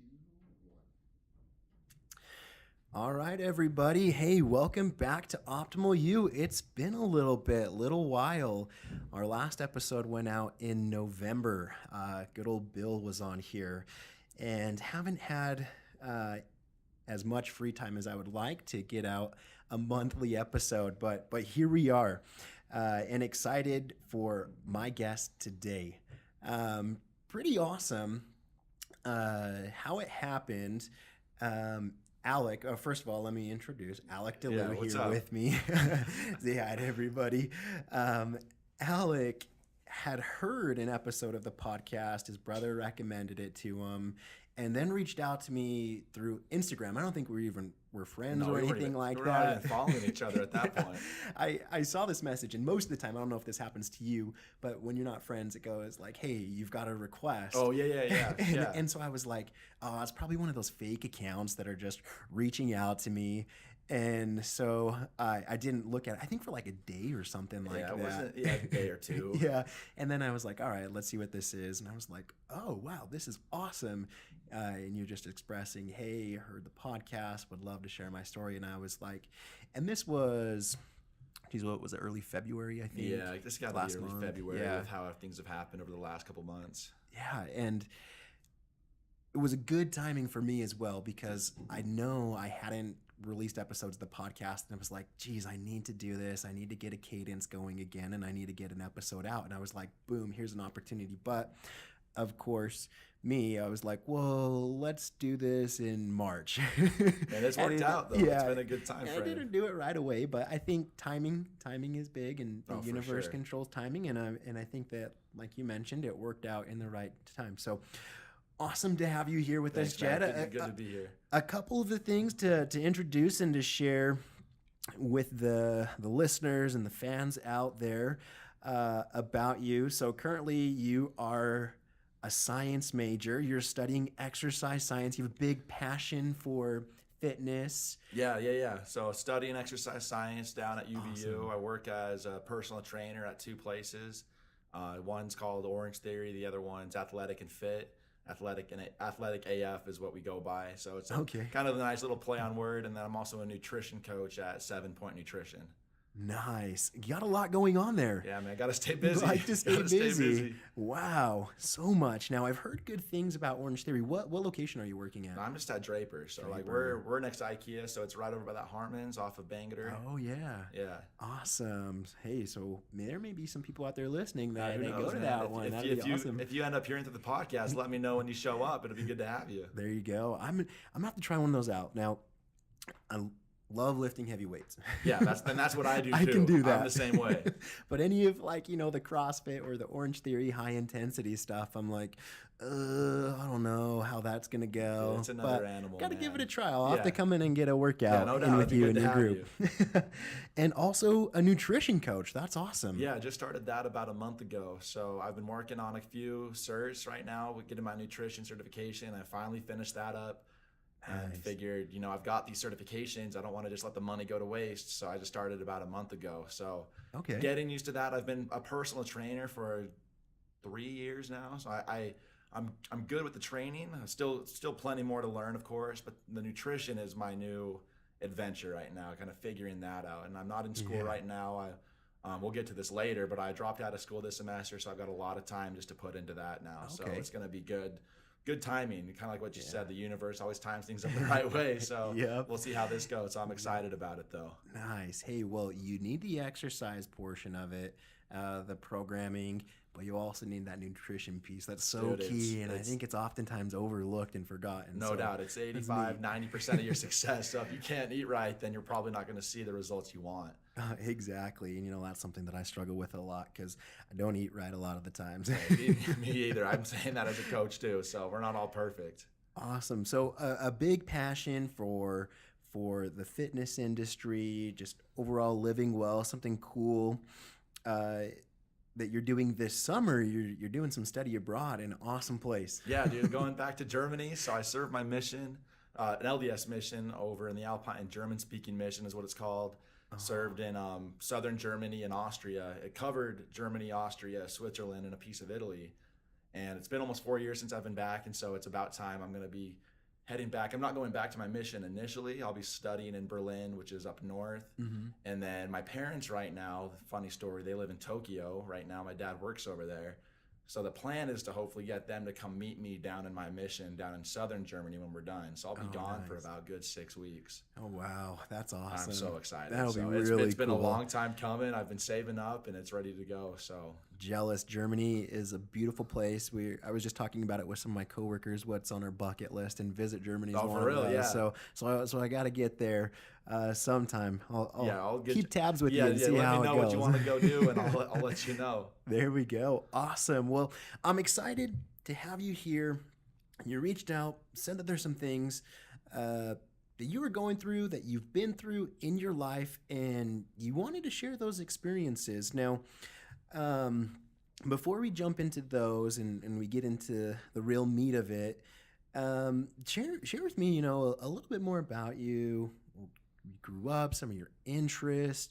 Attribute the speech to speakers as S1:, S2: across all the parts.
S1: 2, 1.
S2: All right, everybody. Hey, welcome back to Optimal You. It's been a little while. Our last episode went out in November. Good old Bill was on here, and haven't had as much free time as I would like to get out a monthly episode. But here we are, and excited for my guest today. Pretty awesome. How it happened. Alec, first of all, let me introduce Alec DeLeeuw here with me. Say hi to everybody. Alec had heard an episode of the podcast. His brother recommended it to him and then reached out to me through Instagram. I don't think we're friends or anything like that.
S1: We're not even following each other at that point.
S2: I saw this message, and most of the time, I don't know if this happens to you, but when you're not friends, it goes like, hey, you've got a request.
S1: Oh, yeah.
S2: And so I was like, oh, it's probably one of those fake accounts that are just reaching out to me. And so I didn't look at it, I think for like a day or something like that.
S1: Wasn't a day or two.
S2: Yeah. And then I was like, all right, let's see what this is. And I was like, oh, wow, this is awesome. And you're just expressing, hey, heard the podcast, would love to share my story. And I was like, and this was, geez, what was it, early February, I think?
S1: Yeah, this got
S2: last
S1: early
S2: month.
S1: February with how things have happened over the last couple months.
S2: Yeah, and it was a good timing for me as well because I know I hadn't released episodes of the podcast, and I was like, geez, I need to do this. I need to get a cadence going again, and I need to get an episode out. And I was like, boom, here's an opportunity. But of course, I was like, well, let's do this in March.
S1: And it's worked out, though. Yeah, it's been a good time frame.
S2: I didn't do it right away, but I think timing is big, and the universe controls timing. And I think that, like you mentioned, it worked out in the right time. So awesome to have you here with us, Jed.
S1: Good to be here.
S2: A couple of the things to introduce and to share with the listeners and the fans out there about you. So currently you are a science major. You're studying exercise science. You have a big passion for fitness.
S1: Yeah. So studying exercise science down at UVU.
S2: Awesome.
S1: I work as a personal trainer at 2 places. One's called Orange Theory. The other one's Athletic and Fit. Athletic AF is what we go by. So it's kind of a nice little play on word. And then I'm also a nutrition coach at 7 Point Nutrition.
S2: Nice. You got a lot going on there.
S1: Yeah, man. Got to stay busy.
S2: Like to stay busy. Wow. So much. Now, I've heard good things about Orange Theory. What location are you working at?
S1: I'm just at Draper. So like we're next to IKEA. So it's right over by that Hartman's off of Bangerter.
S2: Oh, yeah.
S1: Yeah.
S2: Awesome. Hey, so there may be some people out there listening that may go to that one. That'd be awesome.
S1: If you end up hearing through the podcast, let me know when you show up. It'll be good to have you.
S2: There you go. I'm going to have to try one of those out. Now, I love lifting heavy weights.
S1: Yeah, that's what I do too.
S2: I can do that.
S1: I'm the same way.
S2: But any of the CrossFit or the Orange Theory high intensity stuff, I'm like, I don't know how that's gonna go.
S1: It's another animal.
S2: Got to give it a try. I'll have to come in and get a workout in with you and your group. And also a nutrition coach. That's awesome.
S1: Yeah, I just started that about a month ago. So I've been working on a few certs right now, getting my nutrition certification. I finally finished that up. And figured, I've got these certifications. I don't want to just let the money go to waste. So I just started about a month ago. So getting used to that. I've been a personal trainer for 3 years now. So I'm good with the training. Still plenty more to learn, of course. But the nutrition is my new adventure right now, kind of figuring that out. And I'm not in school right now. We'll get to this later, but I dropped out of school this semester. So I've got a lot of time just to put into that now. So it's going to be good. Good timing, kind of like what you said. The universe always times things up the right way. So we'll see how this goes. So I'm excited about it, though.
S2: Nice. Hey, well, you need the exercise portion of it, the programming, but you also need that nutrition piece. That's so key, and I think it's oftentimes overlooked and forgotten.
S1: No doubt. It's 85-90% of your success. So if you can't eat right, then you're probably not going to see the results you want.
S2: Exactly. And, that's something that I struggle with a lot because I don't eat right a lot of the times.
S1: Me either. I'm saying that as a coach, too. So we're not all perfect.
S2: Awesome. So a big passion for the fitness industry, just overall living well, something cool that you're doing this summer. You're doing some study abroad in an awesome place.
S1: Yeah, dude, going back to Germany. So I served my mission, an LDS mission over in the Alpine, German-speaking mission is what it's called. Served in southern Germany and Austria. It covered Germany, Austria, Switzerland, and a piece of Italy. And it's been almost 4 years since I've been back, and so it's about time. I'm going to be heading back. I'm not going back to my mission initially. I'll be studying in Berlin, which is up north. And then my parents right now, funny story, they live in Tokyo right now. My dad works over there. So the plan is to hopefully get them to come meet me down in my mission down in southern Germany when we're done. So I'll be gone for about a good 6 weeks.
S2: Oh, wow. That's awesome.
S1: I'm so excited.
S2: That'll be really
S1: cool. It's been a
S2: cool.
S1: long time coming. I've been saving up and it's ready to go. So
S2: jealous. Germany is a beautiful place. I was just talking about it with some of my coworkers, what's on our bucket list, and visit Germany is one
S1: for real,
S2: of those.
S1: yeah.
S2: So I got to get there sometime. I'll keep tabs with you and see
S1: let
S2: how
S1: me know
S2: it goes.
S1: what you want to go do, and I'll let you know.
S2: There we go. Awesome. Well, I'm excited to have you here. You reached out, said that there's some things that you were going through, that you've been through in your life, and you wanted to share those experiences. Now, before we jump into those and we get into the real meat of it, share with me, a little bit more about you. You grew up, some of your interests,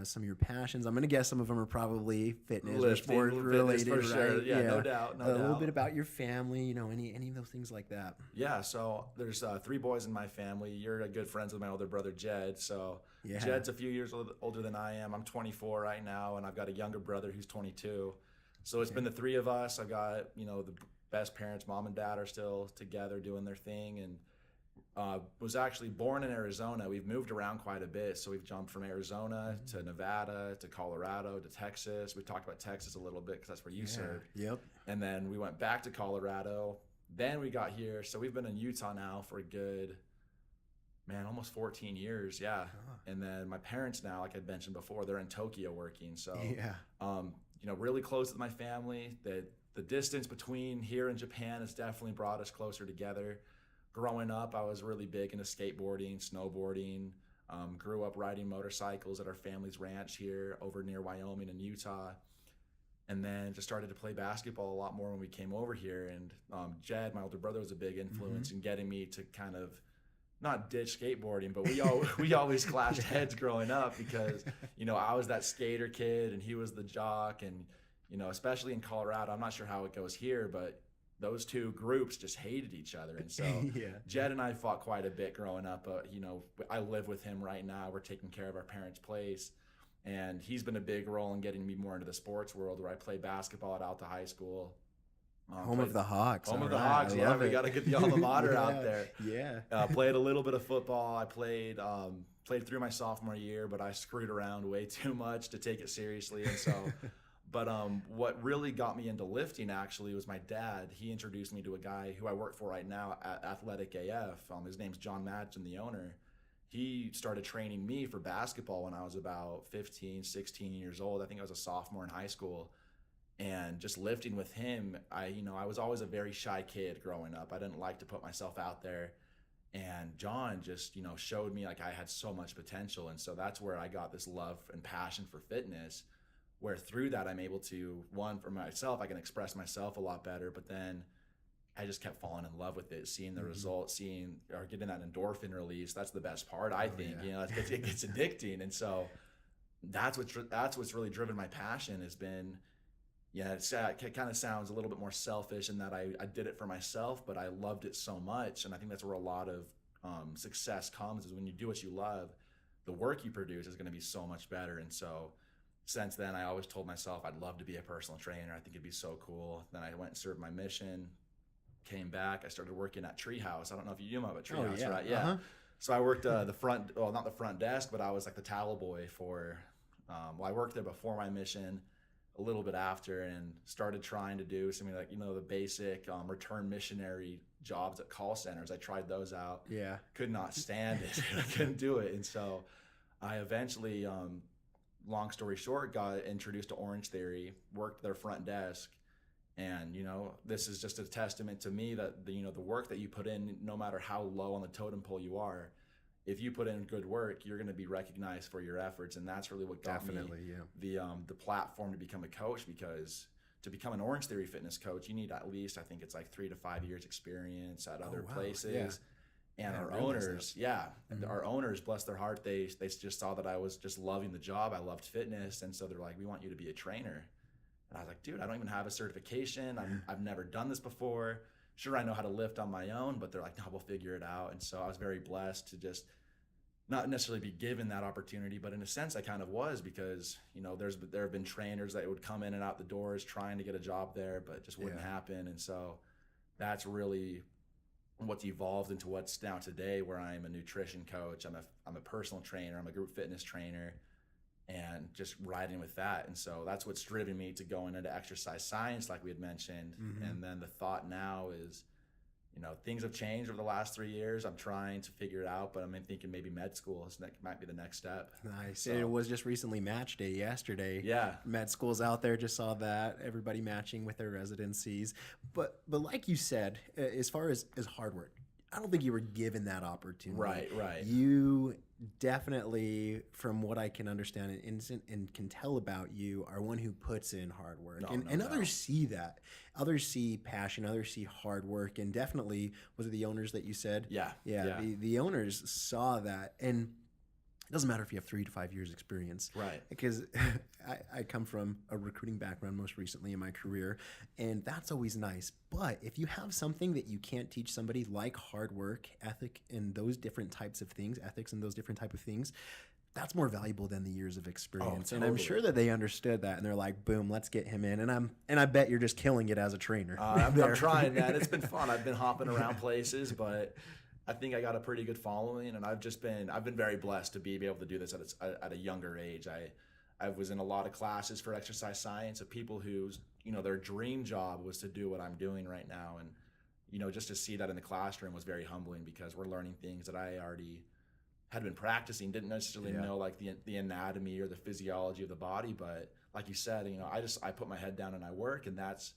S2: some of your passions. I'm going to guess some of them are probably fitness or sport related,
S1: for
S2: right?
S1: Sure. Yeah, no doubt.
S2: A little bit about your family, any of those things like that.
S1: Yeah, so there's 3 boys in my family. You're good friends with my older brother, Jed. So Jed's a few years older than I am. I'm 24 right now, and I've got a younger brother who's 22. So it's been the 3 of us. I've got, the best parents. Mom and dad are still together doing their thing, and was actually born in Arizona. We've moved around quite a bit. So we've jumped from Arizona to Nevada to Colorado to Texas. We talked about Texas a little bit because that's where you served.
S2: Yep.
S1: And then we went back to Colorado. Then we got here. So we've been in Utah now for a good, almost 14 years. Yeah. And then my parents now, like I mentioned before, they're in Tokyo working. So, really close with my family. The distance between here and Japan has definitely brought us closer together. Growing up, I was really big into skateboarding, snowboarding, grew up riding motorcycles at our family's ranch here over near Wyoming and Utah. And then just started to play basketball a lot more when we came over here. And Jed, my older brother, was a big influence in getting me to kind of not ditch skateboarding, but we always clashed heads growing up because, I was that skater kid and he was the jock. And, especially in Colorado, I'm not sure how it goes here, but those 2 groups just hated each other. And so Jed and I fought quite a bit growing up. I live with him right now. We're taking care of our parents' place. And he's been a big role in getting me more into the sports world, where I play basketball at Alta High School.
S2: Home of the Hawks.
S1: Home of the Hawks, we got to get the alma mater out there.
S2: Yeah.
S1: Played a little bit of football. I played through my sophomore year, but I screwed around way too much to take it seriously. And so... But what really got me into lifting actually was my dad. He introduced me to a guy who I work for right now at Athletic AF. His name's John Madsen, the owner. He started training me for basketball when I was about 15, 16 years old. I think I was a sophomore in high school. And just lifting with him, I was always a very shy kid growing up. I didn't like to put myself out there. And John just, showed me like I had so much potential. And so that's where I got this love and passion for fitness, where through that I'm able to, one, for myself, I can express myself a lot better, but then I just kept falling in love with it, seeing the results, getting that endorphin release. That's the best part, I think. It gets addicting. And so that's what's really driven my passion has been, it kind of sounds a little bit more selfish in that I did it for myself, but I loved it so much. And I think that's where a lot of success comes, is when you do what you love, the work you produce is going to be so much better. And so since then, I always told myself I'd love to be a personal trainer. I think it'd be so cool. Then I went and served my mission, came back. I started working at Treehouse. I don't know if you know about Treehouse, right? Yeah. So I worked not the front desk, but I was like the towel boy for, I worked there before my mission, a little bit after, and started trying to do something like, the basic return missionary jobs at call centers. I tried those out.
S2: Yeah.
S1: Could not stand it. I couldn't do it. And so I eventually, long story short, got introduced to Orange Theory, worked their front desk. And, this is just a testament to me that, the work that you put in, no matter how low on the totem pole you are, if you put in good work, you're going to be recognized for your efforts. And that's really what got me the platform to become a coach, because to become an Orange Theory fitness coach, you need at least, I think it's like 3 to 5 years experience at other places. Yeah. And our owners, our owners, bless their heart, they just saw that I was just loving the job. I loved fitness. And so they're like, we want you to be a trainer. And I was like, dude, I don't even have a certification. I've never done this before. sure I know how to lift on my own, but they're like, no, we'll figure it out. And so I was very blessed to just not necessarily be given that opportunity, but in a sense I kind of was, because, you know, there have been trainers that would come in and out the doors trying to get a job there, but it just wouldn't happen. And so that's really what's evolved into what's now today, where I'm a nutrition coach, I'm a personal trainer, I'm a group fitness trainer, and just riding with that. And so that's what's driven me to going into exercise science, like we had mentioned. And then the thought now is, you know, things have changed over the last 3 years. I'm trying to figure it out, but I'm thinking maybe med school might be the next step.
S2: Nice. So, it was just recently match day yesterday.
S1: Yeah.
S2: Med schools out there, just saw that. Everybody matching with their residencies. But like you said, as far as hard work, I don't think you were given that opportunity.
S1: Right.
S2: You definitely, from what I can understand and can tell about you, are one who puts in hard work. And others see that. Others see passion. Others see hard work. And definitely, was it the owners that you said?
S1: Yeah.
S2: The owners saw that. And it doesn't matter if you have 3 to 5 years experience.
S1: Right.
S2: Because I come from a recruiting background most recently in my career, and that's always nice. But if you have something that you can't teach somebody, like hard work, ethics, and those different types of things, that's more valuable than the years of experience.
S1: Oh,
S2: and I'm sure that they understood that, and they're like, boom, let's get him in. And I bet you're just killing it as a trainer.
S1: I'm trying, man. It's been fun. I've been hopping around places, but I think I got a pretty good following, and I've been very blessed to be able to do this at a younger age. I was in a lot of classes for exercise science of people whose, you know, their dream job was to do what I'm doing right now. And, you know, just to see that in the classroom was very humbling, because we're learning things that I already had been practicing, didn't necessarily know like the anatomy or the physiology of the body. But like you said, you know, I put my head down and I work, and that's,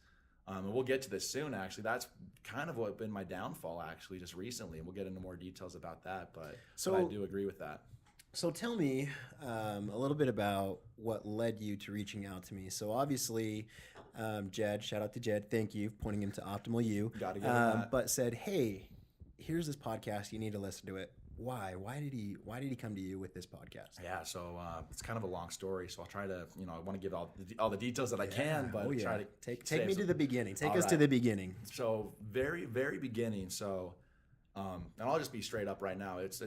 S1: and we'll get to this soon, actually. That's kind of what been my downfall, actually, just recently. And we'll get into more details about that. But I do agree with that.
S2: So tell me a little bit about what led you to reaching out to me. So obviously, Jed, shout out to Jed. Thank you for pointing him to Optimal You.
S1: Got to get that.
S2: But said, hey, here's this podcast. You need to listen to it. Why? Why did he come to you with this podcast?
S1: Yeah, so it's kind of a long story. So I'll try to, you know, I want to give all the details that I can, but try to
S2: take me to the beginning. Take us to the beginning.
S1: So very, very beginning. So, and I'll just be straight up right now. It's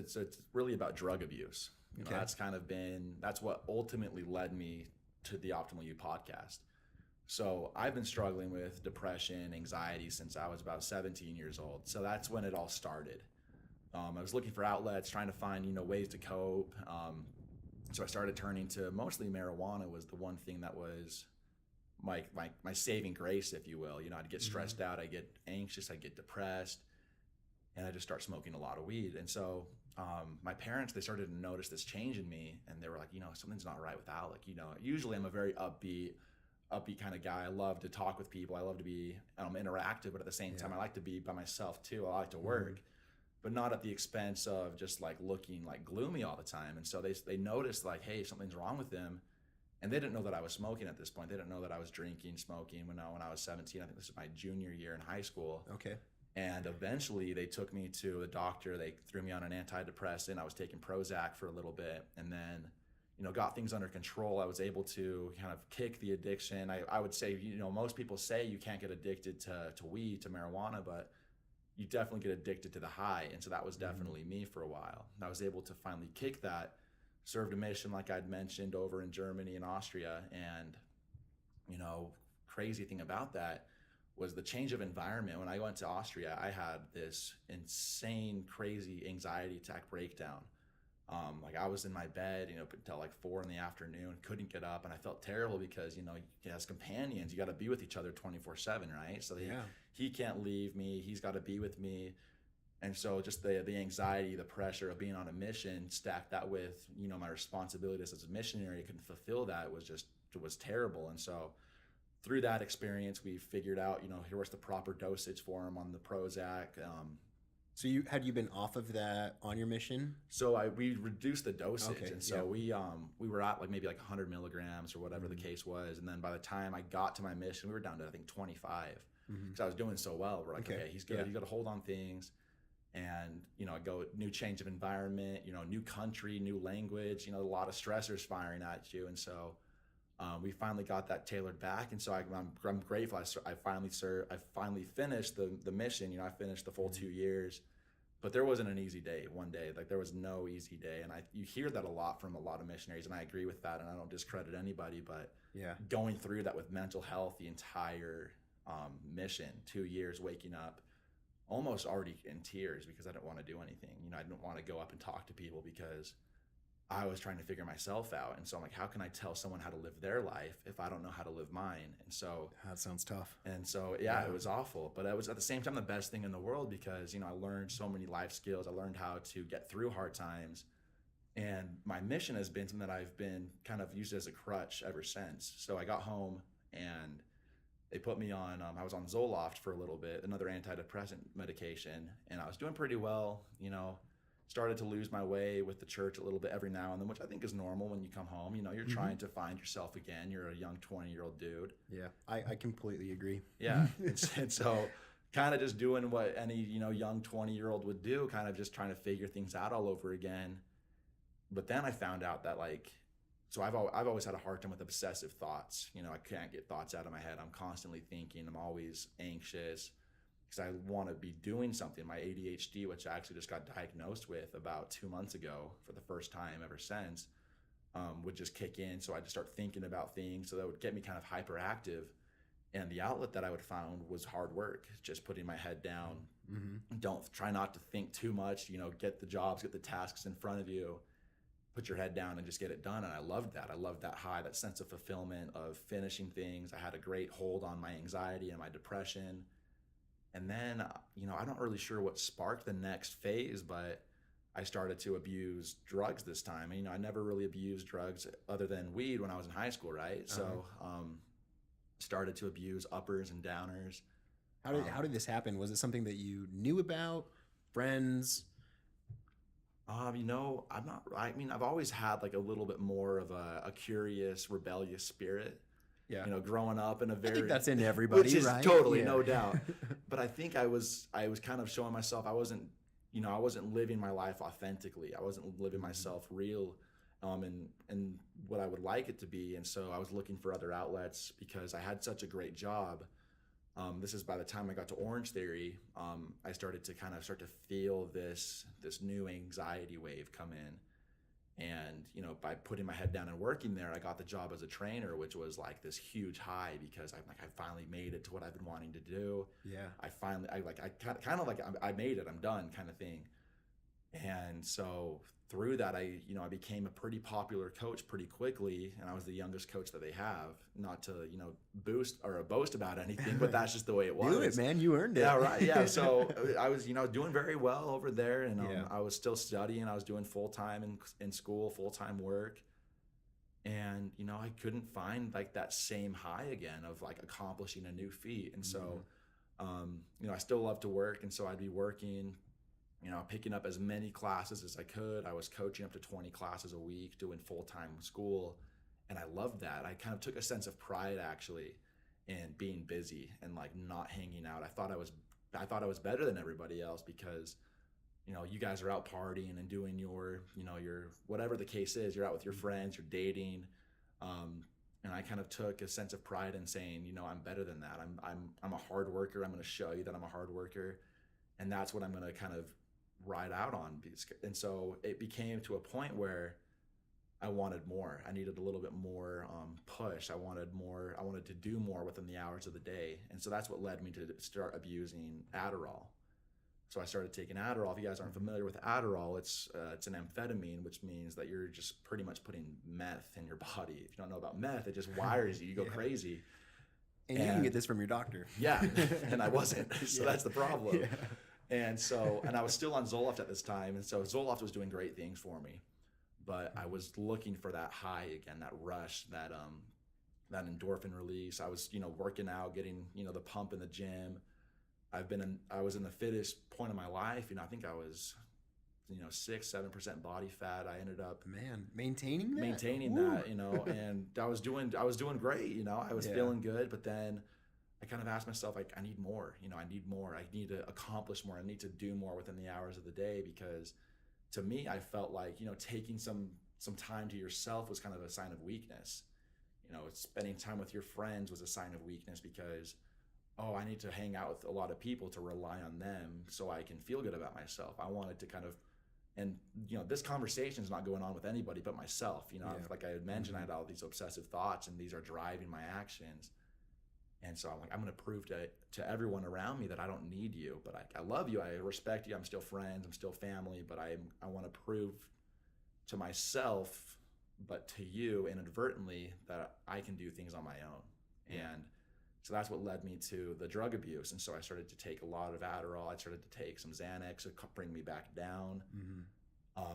S1: really about drug abuse. You know, that's what ultimately led me to the Optimal You podcast. So I've been struggling with depression, anxiety since I was about 17 years old. So that's when it all started. I was looking for outlets, trying to find, you know, ways to cope. So I started turning to mostly marijuana was the one thing that was my saving grace, if you will. You know, I'd get stressed out, I'd get anxious, I'd get depressed, and I just start smoking a lot of weed. And so my parents, they started to notice this change in me, and they were like, you know, something's not right with Alec. You know, usually I'm a very upbeat kind of guy. I love to talk with people. I love to be interactive, but at the same time, I like to be by myself too. I like to work. But not at the expense of just like looking like gloomy all the time. And so they noticed like, hey, something's wrong with him. And they didn't know that I was smoking at this point. They didn't know that I was drinking, smoking when I was 17. I think this was my junior year in high school.
S2: Okay.
S1: And eventually they took me to the doctor. They threw me on an antidepressant. I was taking Prozac for a little bit, and then, you know, got things under control. I was able to kind of kick the addiction. I would say, you know, most people say you can't get addicted to weed, to marijuana, but you definitely get addicted to the high. And so that was definitely me for a while. And I was able to finally kick that, served a mission like I'd mentioned over in Germany and Austria. And, you know, crazy thing about that was the change of environment. When I went to Austria, I had this insane, crazy anxiety attack breakdown. Like I was in my bed, you know, until like 4 p.m, couldn't get up. And I felt terrible because, you know, as companions, you got to be with each other 24/7, right? So he can't leave me. He's got to be with me. And so just the anxiety, the pressure of being on a mission, stacked that with, you know, my responsibilities as a missionary, I couldn't fulfill that. It was terrible. And so through that experience, we figured out, you know, here was the proper dosage for him on the Prozac.
S2: So had you been off of that on your mission?
S1: So we reduced the dosage, and so we were at like maybe like 100 milligrams or whatever the case was, and then by the time I got to my mission, we were down to I think 25 because I was doing so well. We're like, okay, he's good. You got to hold on things, and you know, go new change of environment, you know, new country, new language, you know, a lot of stressors firing at you, and so We finally got that tailored back, and so I'm grateful. I finally finished the mission. I finished the full 2 years, but there wasn't an easy day. One day, like there was no easy day, and you hear that a lot from a lot of missionaries, and I agree with that, and I don't discredit anybody, but going through that with mental health, the entire mission, 2 years, waking up almost already in tears because I didn't want to do anything. I didn't want to go up and talk to people because I was trying to figure myself out. And so I'm like, how can I tell someone how to live their life if I don't know how to live mine? And so
S2: that sounds tough.
S1: And so, yeah, it was awful, but it was at the same time the best thing in the world because, I learned so many life skills. I learned how to get through hard times. And my mission has been something that I've been kind of used as a crutch ever since. So I got home and they put me on, I was on Zoloft for a little bit, another antidepressant medication, and I was doing pretty well, started to lose my way with the church a little bit every now and then, which I think is normal when you come home. You're trying to find yourself again. You're a young 20-year-old dude.
S2: Yeah, I completely agree.
S1: Yeah, and so kind of just doing what any, young 20-year-old would do, kind of just trying to figure things out all over again. But then I found out that so I've always had a hard time with obsessive thoughts. I can't get thoughts out of my head. I'm constantly thinking. I'm always anxious because I want to be doing something. My ADHD, which I actually just got diagnosed with about 2 months ago for the first time ever since, would just kick in. So I just start thinking about things. So that would get me kind of hyperactive. And the outlet that I would found was hard work, just putting my head down. Try not to think too much, get the jobs, get the tasks in front of you, put your head down and just get it done. And I loved that. I loved that high, that sense of fulfillment of finishing things. I had a great hold on my anxiety and my depression. And then, I'm not really sure what sparked the next phase, but I started to abuse drugs this time. And, I never really abused drugs other than weed when I was in high school, right? So, started to abuse uppers and downers.
S2: How did this happen? Was it something that you knew about? Friends?
S1: I've always had like a little bit more of a curious, rebellious spirit.
S2: Yeah.
S1: Growing up in a very,
S2: I think that's in everybody,
S1: which is
S2: right?
S1: Totally, no doubt. But I think I was kind of showing myself I wasn't living my life authentically. I wasn't living myself real, and what I would like it to be. And so I was looking for other outlets because I had such a great job. This is by the time I got to Orange Theory, I started to feel this new anxiety wave come in. And, by putting my head down and working there, I got the job as a trainer, which was like this huge high because I finally made it to what I've been wanting to do.
S2: Yeah.
S1: I made it, I'm done kind of thing. And so through that, I became a pretty popular coach pretty quickly, and I was the youngest coach that they have. Not to, boast about anything, but that's just the way it was.
S2: Do it, man. You earned it.
S1: Yeah, right. Yeah. So I was, doing very well over there, and I was still studying. I was doing full-time in school, full-time work. And, I couldn't find like that same high again of like accomplishing a new feat. And so, I still love to work. And so I'd be working, picking up as many classes as I could. I was coaching up to 20 classes a week, doing full-time school. And I loved that. I kind of took a sense of pride actually in being busy and like not hanging out. I thought I was better than everybody else because, you guys are out partying and doing your whatever the case is, you're out with your friends, you're dating. And I kind of took a sense of pride in saying, I'm better than that. I'm a hard worker. I'm going to show you that I'm a hard worker. And that's what I'm going to kind of ride out on. And so it became to a point where I wanted more. I needed a little bit more push. I wanted to do more within the hours of the day. And so that's what led me to start abusing Adderall. So I started taking Adderall. If you guys aren't familiar with Adderall, it's an amphetamine, which means that you're just pretty much putting meth in your body. If you don't know about meth, it just wires you. You go crazy.
S2: And you can get this from your doctor.
S1: Yeah, and I wasn't. So that's the problem. Yeah. And I was still on Zoloft at this time. And so Zoloft was doing great things for me. But I was looking for that high again, that rush, that endorphin release. I was, working out, getting, the pump in the gym. I was in the fittest point of my life. I think I was, 6-7% body fat. I ended up
S2: maintaining that,
S1: and I was doing great. I was feeling good, but then I kind of asked myself, like, I need more. I need more. I need to accomplish more. I need to do more within the hours of the day because, to me, I felt like taking some time to yourself was kind of a sign of weakness. spending time with your friends was a sign of weakness because, oh, I need to hang out with a lot of people to rely on them so I can feel good about myself. I wanted to kind of, and this conversation is not going on with anybody but myself. Like I had mentioned, I had all these obsessive thoughts, and these are driving my actions. And so I'm like, I'm going to prove to everyone around me that I don't need you, but I love you. I respect you. I'm still friends. I'm still family, but I want to prove to myself, but to you inadvertently, that I can do things on my own. Yeah. And so that's what led me to the drug abuse. And so I started to take a lot of Adderall. I started to take some Xanax to bring me back down.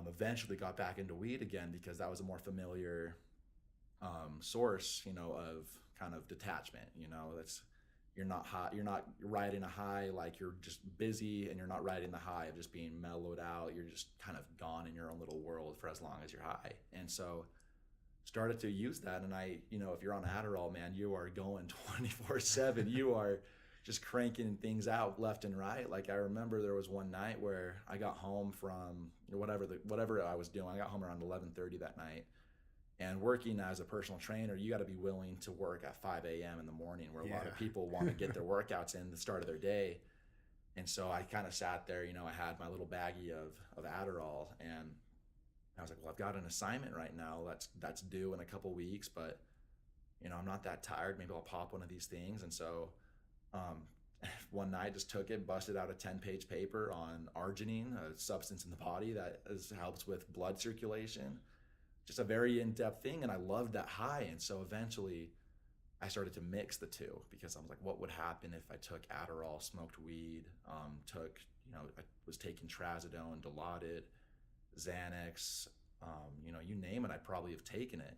S1: Eventually got back into weed again because that was a more familiar source, of kind of detachment. That's, you're not high, you're not riding a high, like you're just busy, and you're not riding the high of just being mellowed out. You're just kind of gone in your own little world for as long as you're high. And so started to use that. And if you're on Adderall, man, you are going 24/7. You are just cranking things out left and right. Like I remember there was one night where I got home from whatever I was doing. I got home around 11:30 that night. And working as a personal trainer, you got to be willing to work at 5 a.m. in the morning, where a lot of people want to get their workouts in the start of their day. And so I kind of sat there, I had my little baggie of Adderall, and I was like, well, I've got an assignment right now that's due in a couple weeks, but I'm not that tired. Maybe I'll pop one of these things. And so one night just took it, busted out a 10-page paper on arginine, a substance in the body that helps with blood circulation. Just a very in-depth thing, and I loved that high. And so eventually I started to mix the two, because I was like, what would happen if I took Adderall, smoked weed, I was taking trazodone, Dilaudid, Xanax, you name it, I'd probably have taken it.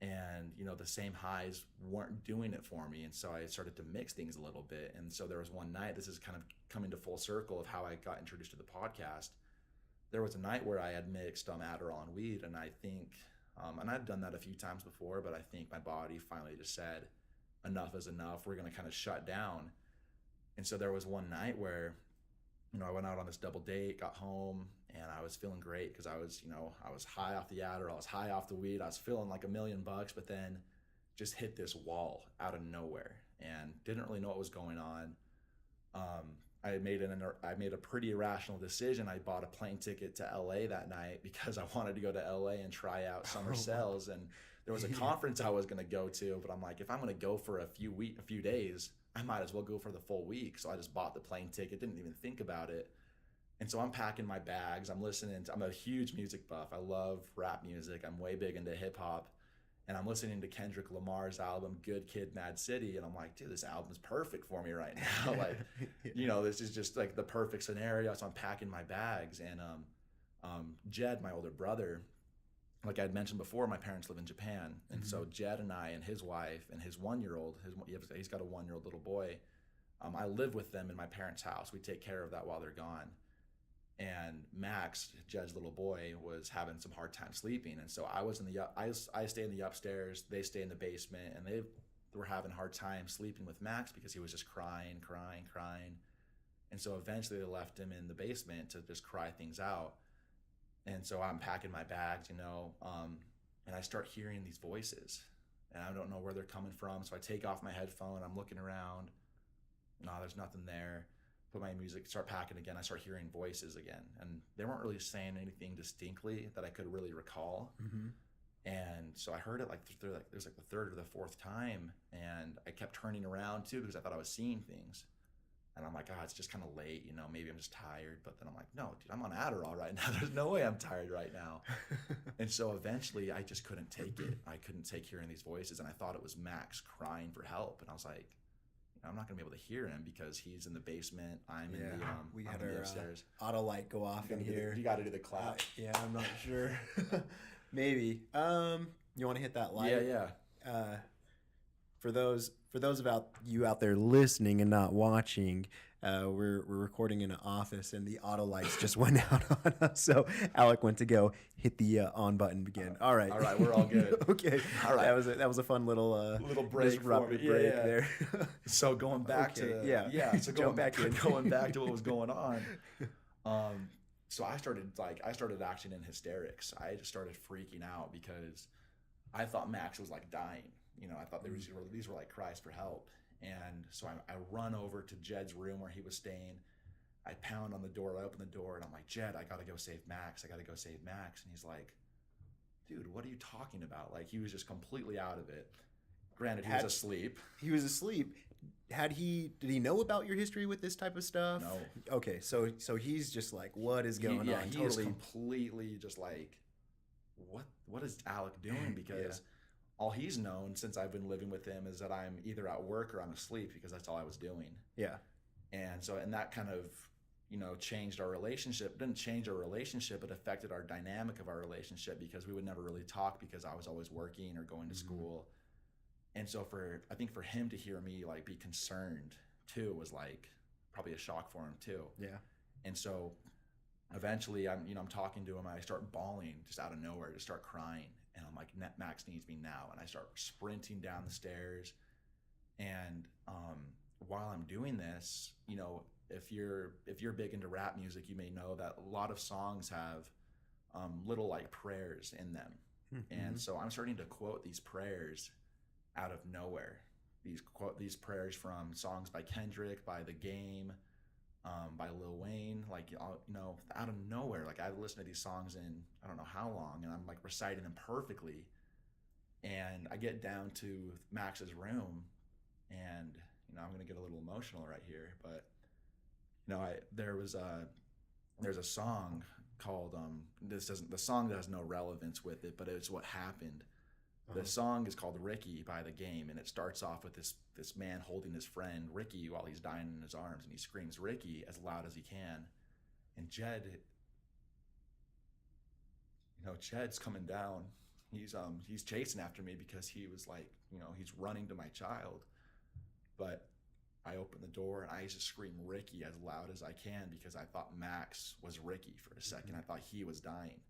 S1: And the same highs weren't doing it for me. And so I started to mix things a little bit. And so there was one night, this is kind of coming to full circle of how I got introduced to the podcast. There was a night where I had mixed Adderall and weed, and I think, and I'd done that a few times before, but I think my body finally just said, enough is enough. We're going to kind of shut down. And so there was one night where, I went out on this double date, got home, and I was feeling great because I was high off the Adderall, I was high off the weed, I was feeling like $1 million, but then just hit this wall out of nowhere and didn't really know what was going on. I made a pretty irrational decision. I bought a plane ticket to LA that night because I wanted to go to LA and try out summer cells. And there was a conference I was going to go to, but I'm like, if I'm going to go for a few days, I might as well go for the full week. So I just bought the plane ticket, didn't even think about it. And so I'm packing my bags. I'm a huge music buff. I love rap music. I'm way big into hip hop. And I'm listening to Kendrick Lamar's album, Good Kid, Mad City. And I'm like, dude, this album's perfect for me right now. Like, this is just like the perfect scenario. So I'm packing my bags. And Jed, my older brother, like I'd mentioned before, my parents live in Japan. And so Jed and I and his wife and his 1-year-old, he's got a 1-year-old little boy. I live with them in my parents' house. We take care of that while they're gone. And Max, Jed's little boy, was having some hard time sleeping. And so I stay in the upstairs, they stay in the basement, and they were having a hard time sleeping with Max because he was just crying. And so eventually they left him in the basement to just cry things out. And so I'm packing my bags, and I start hearing these voices, and I don't know where they're coming from. So I take off my headphone, I'm looking around. No, there's nothing there. Put my music, start packing again. I start hearing voices again, and they weren't really saying anything distinctly that I could really recall. And so I heard it there's the third or the fourth time, and I kept turning around too because I thought I was seeing things. And I'm like, it's just kind of late, maybe I'm just tired. But then I'm like, no, dude, I'm on Adderall right now. There's no way I'm tired right now. And so eventually I just couldn't take it. I couldn't take hearing these voices, and I thought it was Max crying for help. And I was like, I'm not going to be able to hear him because he's in the basement. I'm in the
S2: we had
S1: the
S2: our
S1: upstairs.
S2: Auto light go off in here.
S1: You got to do the clap.
S2: Yeah, I'm not sure. Maybe. You want to hit that light?
S1: Yeah.
S2: For those about you out there listening and not watching, we're recording in an office, and the auto lights just went out on us. So Alec went to go hit the on button again. All right,
S1: we're all good.
S2: Okay,
S1: all right.
S2: That was a fun little
S1: break
S2: there.
S1: So going back to So going back to what was going on. So I started acting in hysterics. I just started freaking out because I thought Max was like dying. I thought these were like cries for help. And so I run over to Jed's room where he was staying. I pound on the door, I open the door, and I'm like, Jed, I gotta go save Max. And he's like, dude, what are you talking about? Like, he was just completely out of it. Granted, he was asleep.
S2: He was asleep. Did he know about your history with this type of stuff?
S1: No.
S2: Okay, so he's just like, what is going on?
S1: Yeah, he is completely just like, what is Alec doing? Because all he's known since I've been living with him is that I'm either at work or I'm asleep, because that's all I was doing.
S2: Yeah.
S1: And that kind of, changed our relationship. It didn't change our relationship, it affected our dynamic of our relationship, because we would never really talk because I was always working or going to school. And so I think for him to hear me like be concerned too was like probably a shock for him too.
S2: Yeah.
S1: And so eventually I'm talking to him, and I start bawling just out of nowhere, just start crying. And I'm like, Max needs me now. And I start sprinting down the stairs. And while I'm doing this, if you're big into rap music, you may know that a lot of songs have little like prayers in them. And so I'm starting to quote these prayers out of nowhere. These prayers from songs by Kendrick, by The Game, by Lil Wayne, like, out of nowhere. Like, I've listened to these songs in I don't know how long, and I'm like reciting them perfectly. And I get down to Max's room, and I'm gonna get a little emotional right here, but there's a song called the song has no relevance with it, but it's what happened. The song is called Ricky by The Game, and it starts off with this man holding his friend Ricky while he's dying in his arms, and he screams Ricky as loud as he can. And Jed's coming down. He's chasing after me because he was like, he's running to my child. But I open the door and I just scream Ricky as loud as I can, because I thought Max was Ricky for a second. I thought he was dying.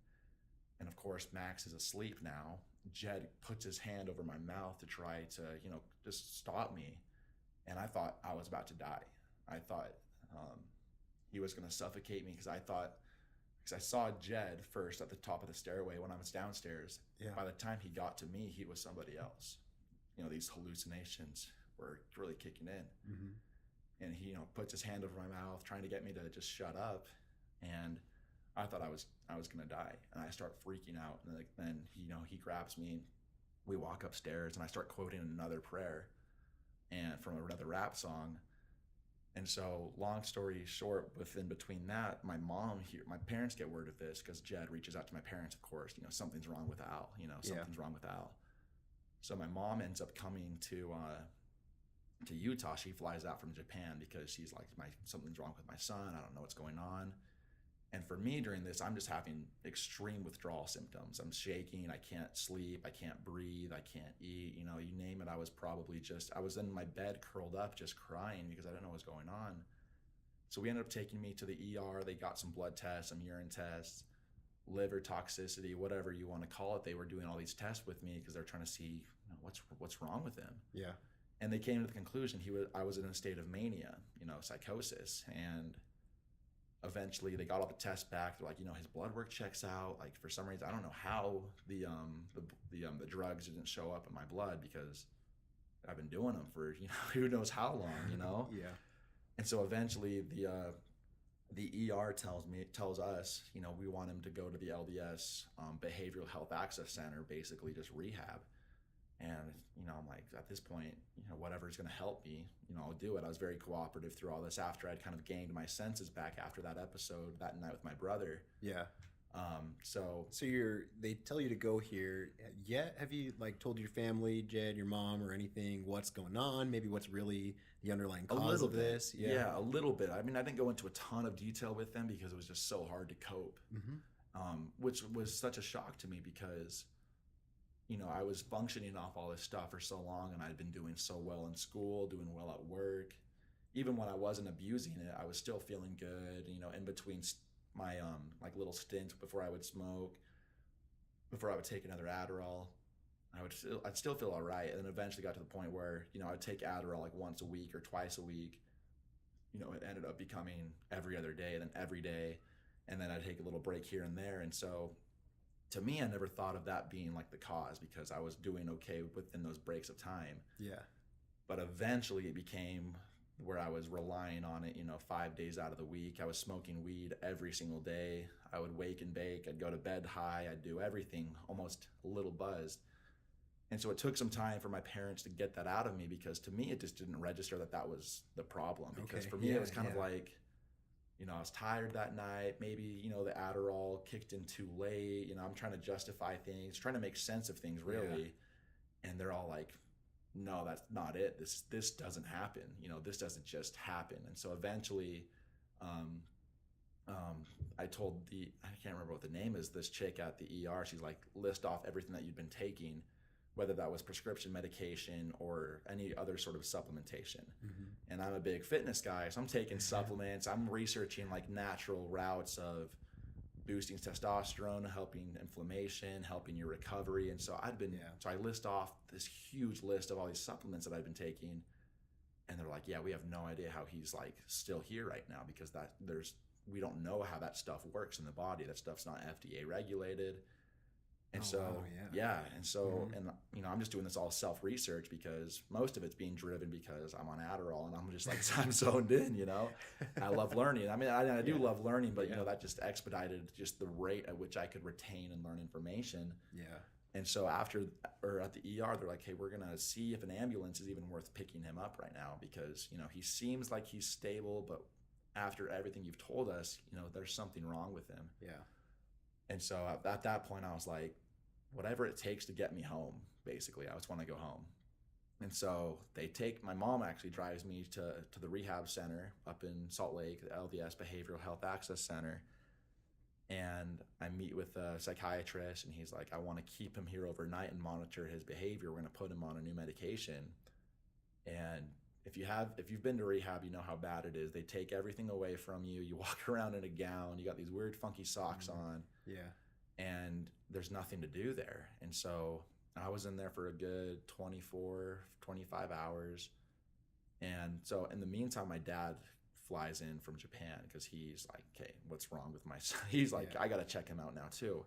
S1: And of course, Max is asleep now. Jed puts his hand over my mouth to try to, just stop me. And I thought I was about to die. I thought he was going to suffocate me, because I saw Jed first at the top of the stairway when I was downstairs. Yeah. By the time he got to me, he was somebody else. These hallucinations were really kicking in. And he, puts his hand over my mouth, trying to get me to just shut up. And I thought I was gonna die, and I start freaking out. And then he grabs me. We walk upstairs, and I start quoting another prayer, and from another rap song. And so, long story short, within between that, my parents get word of this, because Jed reaches out to my parents. Of course, something's wrong with Al. Something's wrong with Al. So my mom ends up coming to Utah. She flies out from Japan because she's like, something's wrong with my son. I don't know what's going on. And for me during this, I'm just having extreme withdrawal symptoms. I'm shaking. I can't sleep. I can't breathe. I can't eat. You name it. I was in my bed curled up just crying because I didn't know what was going on. So we ended up taking me to the ER. They got some blood tests, some urine tests, liver toxicity, whatever you want to call it. They were doing all these tests with me because they're trying to see what's wrong with him. Yeah. And they came to the conclusion I was in a state of mania, psychosis. And eventually they got all the tests back. They're like, his blood work checks out. Like, for some reason, I don't know how the drugs didn't show up in my blood, because I've been doing them for, who knows how long, Yeah. And so eventually the ER tells us, we want him to go to the LDS Behavioral Health Access Center, basically just rehab. And, I'm like, at this point, whatever's going to help me, I'll do it. I was very cooperative through all this after I'd kind of gained my senses back after that episode that night with my brother. Yeah. So they tell you to go here. Yet, have you told your family, Jed, your mom, or anything, what's going on? Maybe what's really the underlying cause of this? Yeah, a little bit. I mean, I didn't go into a ton of detail with them because it was just so hard to cope, which was such a shock to me because, I was functioning off all this stuff for so long, and I'd been doing so well in school, doing well at work. Even when I wasn't abusing it, I was still feeling good, in between my little stint before I would smoke, before I would take another Adderall. I'd still feel all right. And then eventually got to the point where, I'd take Adderall once a week or twice a week. It ended up becoming every other day, then every day. And then I'd take a little break here and there. And so to me, I never thought of that being like the cause because I was doing okay within those breaks of time.
S2: Yeah.
S1: But eventually it became where I was relying on it, 5 days out of the week. I was smoking weed every single day. I would wake and bake. I'd go to bed high. I'd do everything almost a little buzzed. And so it took some time for my parents to get that out of me because to me, it just didn't register that that was the problem. Because for me, it was kind of like, I was tired that night. Maybe, the Adderall kicked in too late. I'm trying to justify things, trying to make sense of things really. Yeah. And they're all like, no, that's not it. This doesn't happen. This doesn't just happen. And so eventually, I told I can't remember what the name is, this chick at the ER, she's like, list off everything that you'd been taking, whether that was prescription medication or any other sort of supplementation. Mm-hmm. And I'm a big fitness guy, so I'm taking supplements. I'm researching like natural routes of boosting testosterone, helping inflammation, helping your recovery. And so so I list off this huge list of all these supplements that I've been taking. And they're like, yeah, we have no idea how he's like still here right now because we don't know how that stuff works in the body. That stuff's not FDA regulated. And and I'm just doing this all self-research because most of it's being driven because I'm on Adderall and I'm just like, I'm zoned in, I love learning. I mean, I do love learning, but that just expedited just the rate at which I could retain and learn information. Yeah. And so at the ER, they're like, hey, we're going to see if an ambulance is even worth picking him up right now because, he seems like he's stable, but after everything you've told us, there's something wrong with him. Yeah. And so at that point, I was like, whatever it takes to get me home, basically. I just want to go home. And so my mom actually drives me to the rehab center up in Salt Lake, the LDS Behavioral Health Access Center. And I meet with a psychiatrist, and he's like, I want to keep him here overnight and monitor his behavior. We're going to put him on a new medication. And if you've been to rehab, you know how bad it is. They take everything away from you. You walk around in a gown. You got these weird, funky socks on. Yeah. And there's nothing to do there. And so I was in there for a good 24, 25 hours. And so in the meantime, my dad flies in from Japan because he's like, okay, what's wrong with my son? He's like, I got to check him out now too.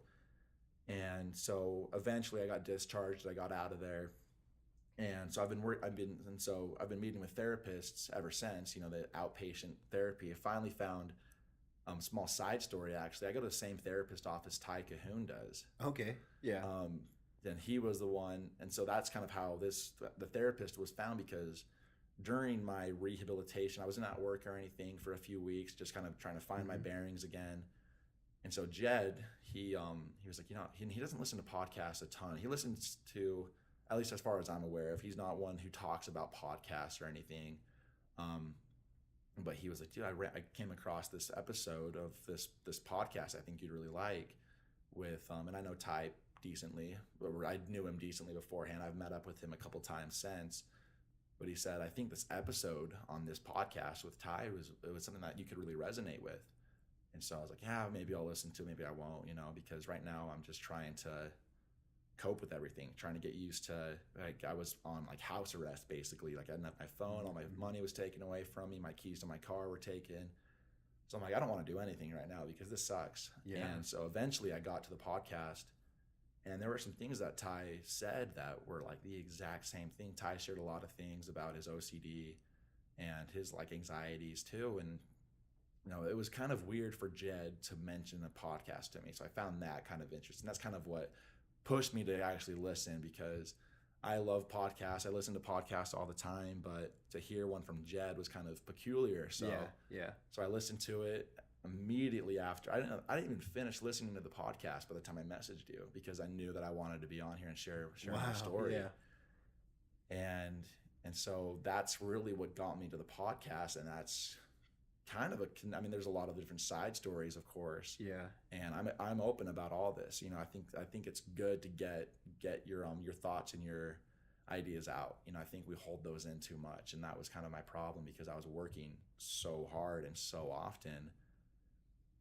S1: And so eventually I got discharged. I got out of there. And so I've been meeting with therapists ever since, the outpatient therapy. I finally found small side story, actually. I go to the same therapist office Ty Cahoon does. Okay. Yeah. Then he was the one. And so that's kind of how the therapist was found because during my rehabilitation, I wasn't at work or anything for a few weeks, just kind of trying to find my bearings again. And so Jed, he was like, he doesn't listen to podcasts a ton. He listens to, at least as far as I'm aware of, he's not one who talks about podcasts or anything. But he was like, dude, I came across this episode of this podcast I think you'd really like with, and I know Ty decently, or I knew him decently beforehand. I've met up with him a couple times since. But he said, I think this episode on this podcast with Ty was something that you could really resonate with. And so I was like, yeah, maybe I'll listen to it, maybe I won't, because right now I'm just trying to cope with everything, trying to get used to, like, I was on like house arrest basically. Like I didn't have my phone, all my money was taken away from me, my keys to my car were taken. So I'm like, I don't want to do anything right now because this sucks. Yeah. And so eventually I got to the podcast. And there were some things that Ty said that were like the exact same thing. Ty shared a lot of things about his OCD and his like anxieties too. And, it was kind of weird for Jed to mention a podcast to me. So I found that kind of interesting. That's kind of what pushed me to actually listen because I love podcasts. I listen to podcasts all the time, but to hear one from Jed was kind of peculiar. So, So I listened to it. Immediately after, I didn't even finish listening to the podcast by the time I messaged you because I knew that I wanted to be on here and share my story. Yeah. And so that's really what got me to the podcast, and that's kind of there's a lot of different side stories, of course. Yeah. And I'm open about all this. I think it's good to get your thoughts and your ideas out. I think we hold those in too much, and that was kind of my problem because I was working so hard and so often.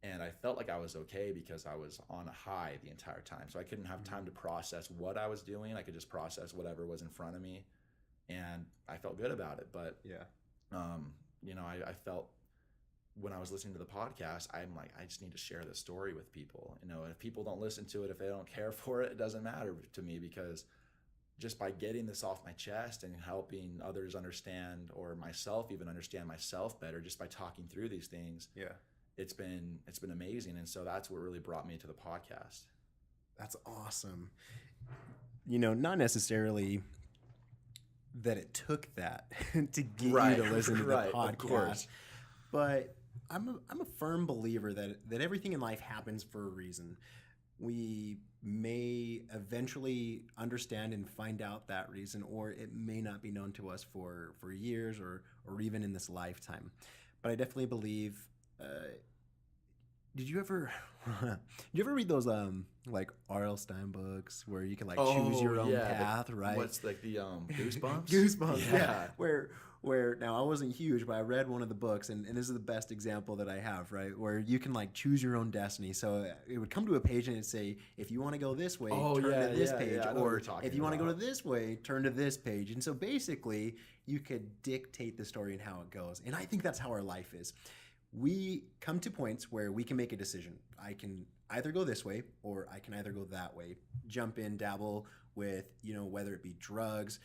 S1: And I felt like I was okay because I was on a high the entire time. So I couldn't have time to process what I was doing. I could just process whatever was in front of me. And I felt good about it. But, I felt when I was listening to the podcast, I'm like, I just need to share this story with people. You know, if people don't listen to it, if they don't care for it, it doesn't matter to me, because just by getting this off my chest and helping others understand, or myself even understand myself better, just by talking through these things, it's been amazing. And so that's what really brought me to the podcast.
S2: That's awesome. You know, not necessarily that it took that to get you to listen to the podcast,
S1: of course.
S2: But I'm a firm believer that everything in life happens for a reason. We may eventually understand and find out that reason, or it may not be known to us for years or even in this lifetime. But I definitely believe. Did you ever read those like R.L. Stein books where you can like choose your own path, right?
S1: What's like the Goosebumps?
S2: Goosebumps, yeah. Where now I wasn't huge, but I read one of the books, and this is the best example that I have, right? Where you can like choose your own destiny. So it would come to a page and it'd say, if you want to go this way, turn to this page, or if you want to go to this way, turn to this page. And so basically, you could dictate the story and how it goes. And I think that's how our life is. We come to points where we can make a decision. I can either go this way, or I can either go that way. Jump in, dabble with, you know, whether it be drugs,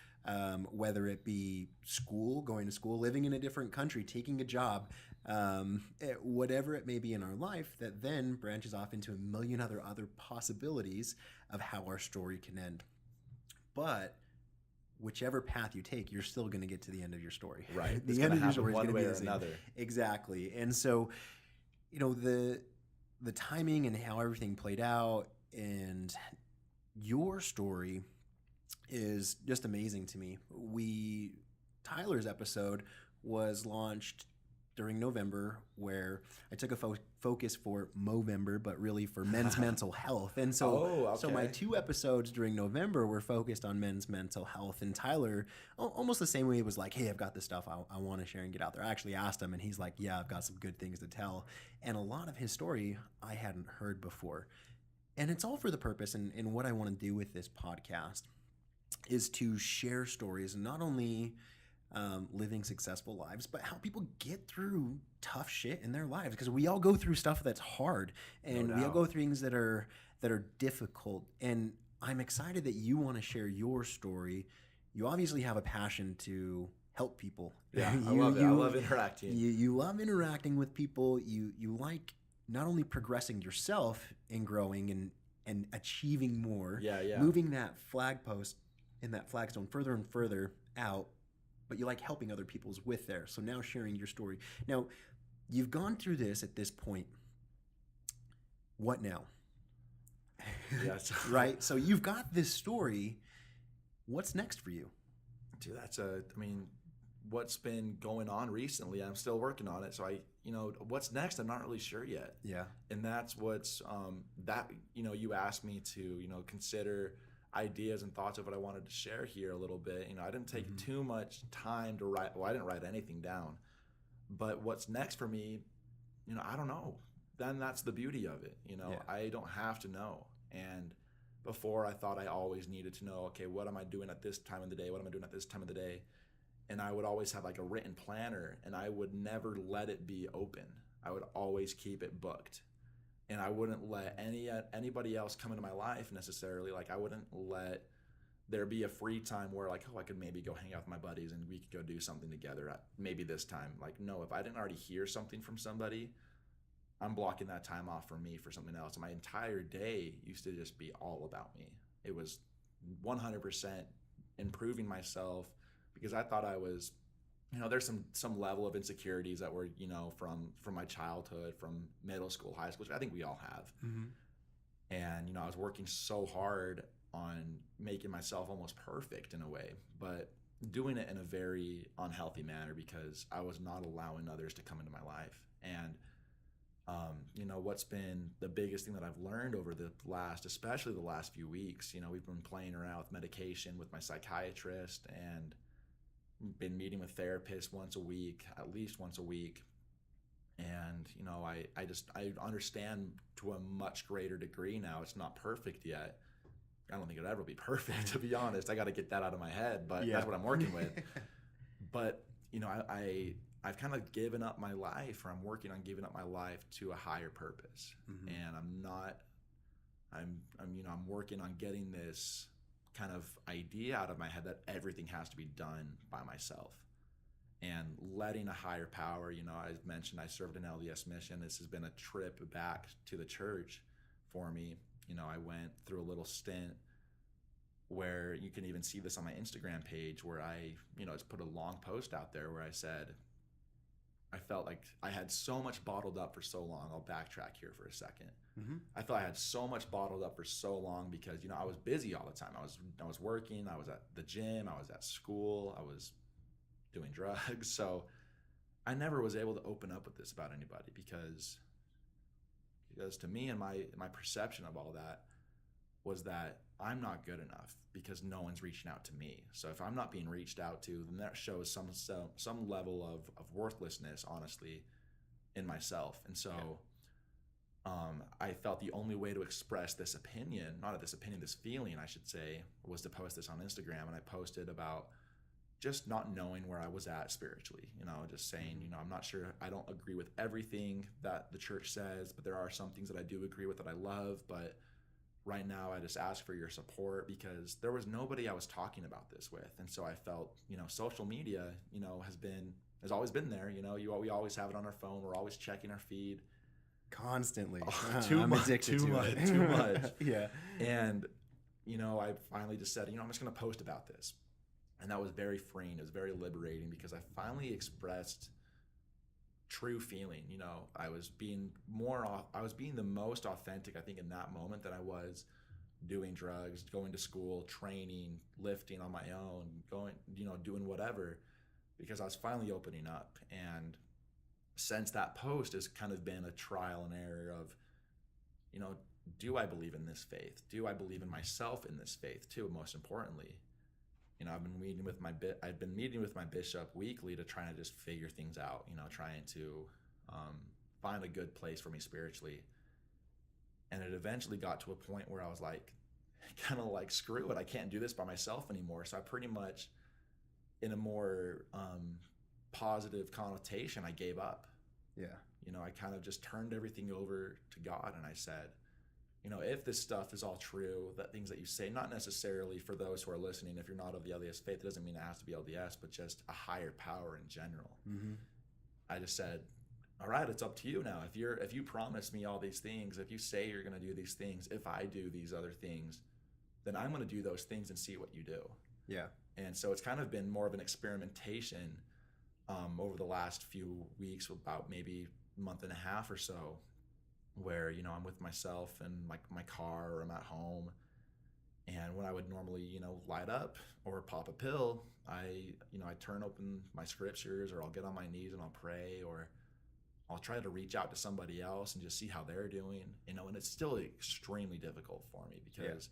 S2: whether it be school, going to school, living in a different country, taking a job, whatever it may be in our life, that then branches off into a million other possibilities of how our story can end. But whichever path you take, you're still going to get to the end of your story.
S1: Right.
S2: The end of your story is
S1: one
S2: going
S1: way
S2: to be
S1: or another.
S2: Exactly. And so, you know, the timing and how everything played out and your story is just amazing to me. Tyler's episode was launched during November, where I took a focus for Movember, but really for men's mental health. And so, so my 2 episodes during November were focused on men's mental health. And Tyler, almost the same way, was like, hey, I've got this stuff I want to share and get out there. I actually asked him, and he's like, yeah, I've got some good things to tell. And a lot of his story I hadn't heard before. And it's all for the purpose, and what I want to do with this podcast is to share stories, not only living successful lives, but how people get through tough shit in their lives, because we all go through stuff that's hard, and we all go through things that are difficult. And I'm excited that you want to share your story. You obviously have a passion to help people.
S1: Yeah, I love it. I love interacting.
S2: You love interacting with people. You like not only progressing yourself and growing and achieving more, moving that flagpost and that flagstone further and further out, but you like helping other people's with there. So now sharing your story. Now, you've gone through this at this point. What now?
S1: Yes.
S2: Right? So you've got this story. What's next for you?
S1: Dude, what's been going on recently, I'm still working on it. So what's next, I'm not really sure yet.
S2: Yeah.
S1: And that's what's, you asked me to, consider ideas and thoughts of what I wanted to share here a little bit. I didn't take too much time to write. Well, I didn't write anything down. But what's next for me, I don't know. Then that's the beauty of it. I don't have to know. And before, I thought I always needed to know, okay, what am I doing at this time of the day? What am I doing at this time of the day? And I would always have like a written planner, and I would never let it be open. I would always keep it booked. And I wouldn't let anybody else come into my life necessarily. Like, I wouldn't let there be a free time where like, I could maybe go hang out with my buddies and we could go do something together at maybe this time. Like, no, if I didn't already hear something from somebody, I'm blocking that time off for me for something else. And my entire day used to just be all about me. It was 100% improving myself, because I thought I was, there's some level of insecurities that were, from my childhood, from middle school, high school, which I think we all have. Mm-hmm. And, I was working so hard on making myself almost perfect in a way, but doing it in a very unhealthy manner, because I was not allowing others to come into my life. And, what's been the biggest thing that I've learned over especially the last few weeks, we've been playing around with medication with my psychiatrist, and been meeting with therapists at least once a week. And, I understand to a much greater degree now. It's not perfect yet. I don't think it'll ever be perfect, to be honest. I got to get that out of my head, but that's what I'm working with. But, I've kind of given up my life, or I'm working on giving up my life to a higher purpose. And I'm working on getting this kind of idea out of my head that everything has to be done by myself, and letting a higher power, I mentioned I served an LDS mission. This has been a trip back to the church for me. I went through a little stint where you can even see this on my Instagram page, where I, just put a long post out there where I said, I felt like I had so much bottled up for so long. I'll backtrack here for a second. I thought I had so much bottled up for so long because, I was busy all the time. I was working, I was at the gym, I was at school, I was doing drugs. So I never was able to open up with this about anybody because to me, and my perception of all that was that I'm not good enough because no one's reaching out to me. So if I'm not being reached out to, then that shows some level of worthlessness, honestly, in myself. And so I felt the only way to express this feeling, I should say, was to post this on Instagram. And I posted about just not knowing where I was at spiritually, just saying, I'm not sure, I don't agree with everything that the church says, but there are some things that I do agree with that I love. But right now I just ask for your support because there was nobody I was talking about this with. And so I felt, social media, has always been there. We always have it on our phone. We're always checking our feed
S2: constantly.
S1: I'm addicted to it. Too much.
S2: Yeah.
S1: And, I finally just said, I'm just going to post about this. And that was very freeing. It was very liberating because I finally expressed true feeling. I was being the most authentic, I think, in that moment that I was doing drugs, going to school, training, lifting on my own, going, doing whatever, because I was finally opening up. And since that post has kind of been a trial and error of, do I believe in this faith? Do I believe in myself in this faith too, most importantly? I've been meeting with my bishop weekly to try to just figure things out, trying to find a good place for me spiritually. And it eventually got to a point where I was like, kind of like, screw it, I can't do this by myself anymore. So I pretty much, in a more positive connotation, I gave up.
S2: Yeah.
S1: I kind of just turned everything over to God, and I said, if this stuff is all true, that things that you say, not necessarily for those who are listening, if you're not of the LDS faith, it doesn't mean it has to be LDS, but just a higher power in general. I just said, all right, it's up to you now. If you promise me all these things, if you say you're going to do these things, if I do these other things, then I'm going to do those things and see what you do. Yeah. And so it's kind of been more of an experimentation over the last few weeks, about maybe a month and a half or so, where, I'm with myself in my car, or I'm at home. And when I would normally, light up or pop a pill, I turn open my scriptures, or I'll get on my knees and I'll pray, or I'll try to reach out to somebody else and just see how they're doing, and it's still extremely difficult for me because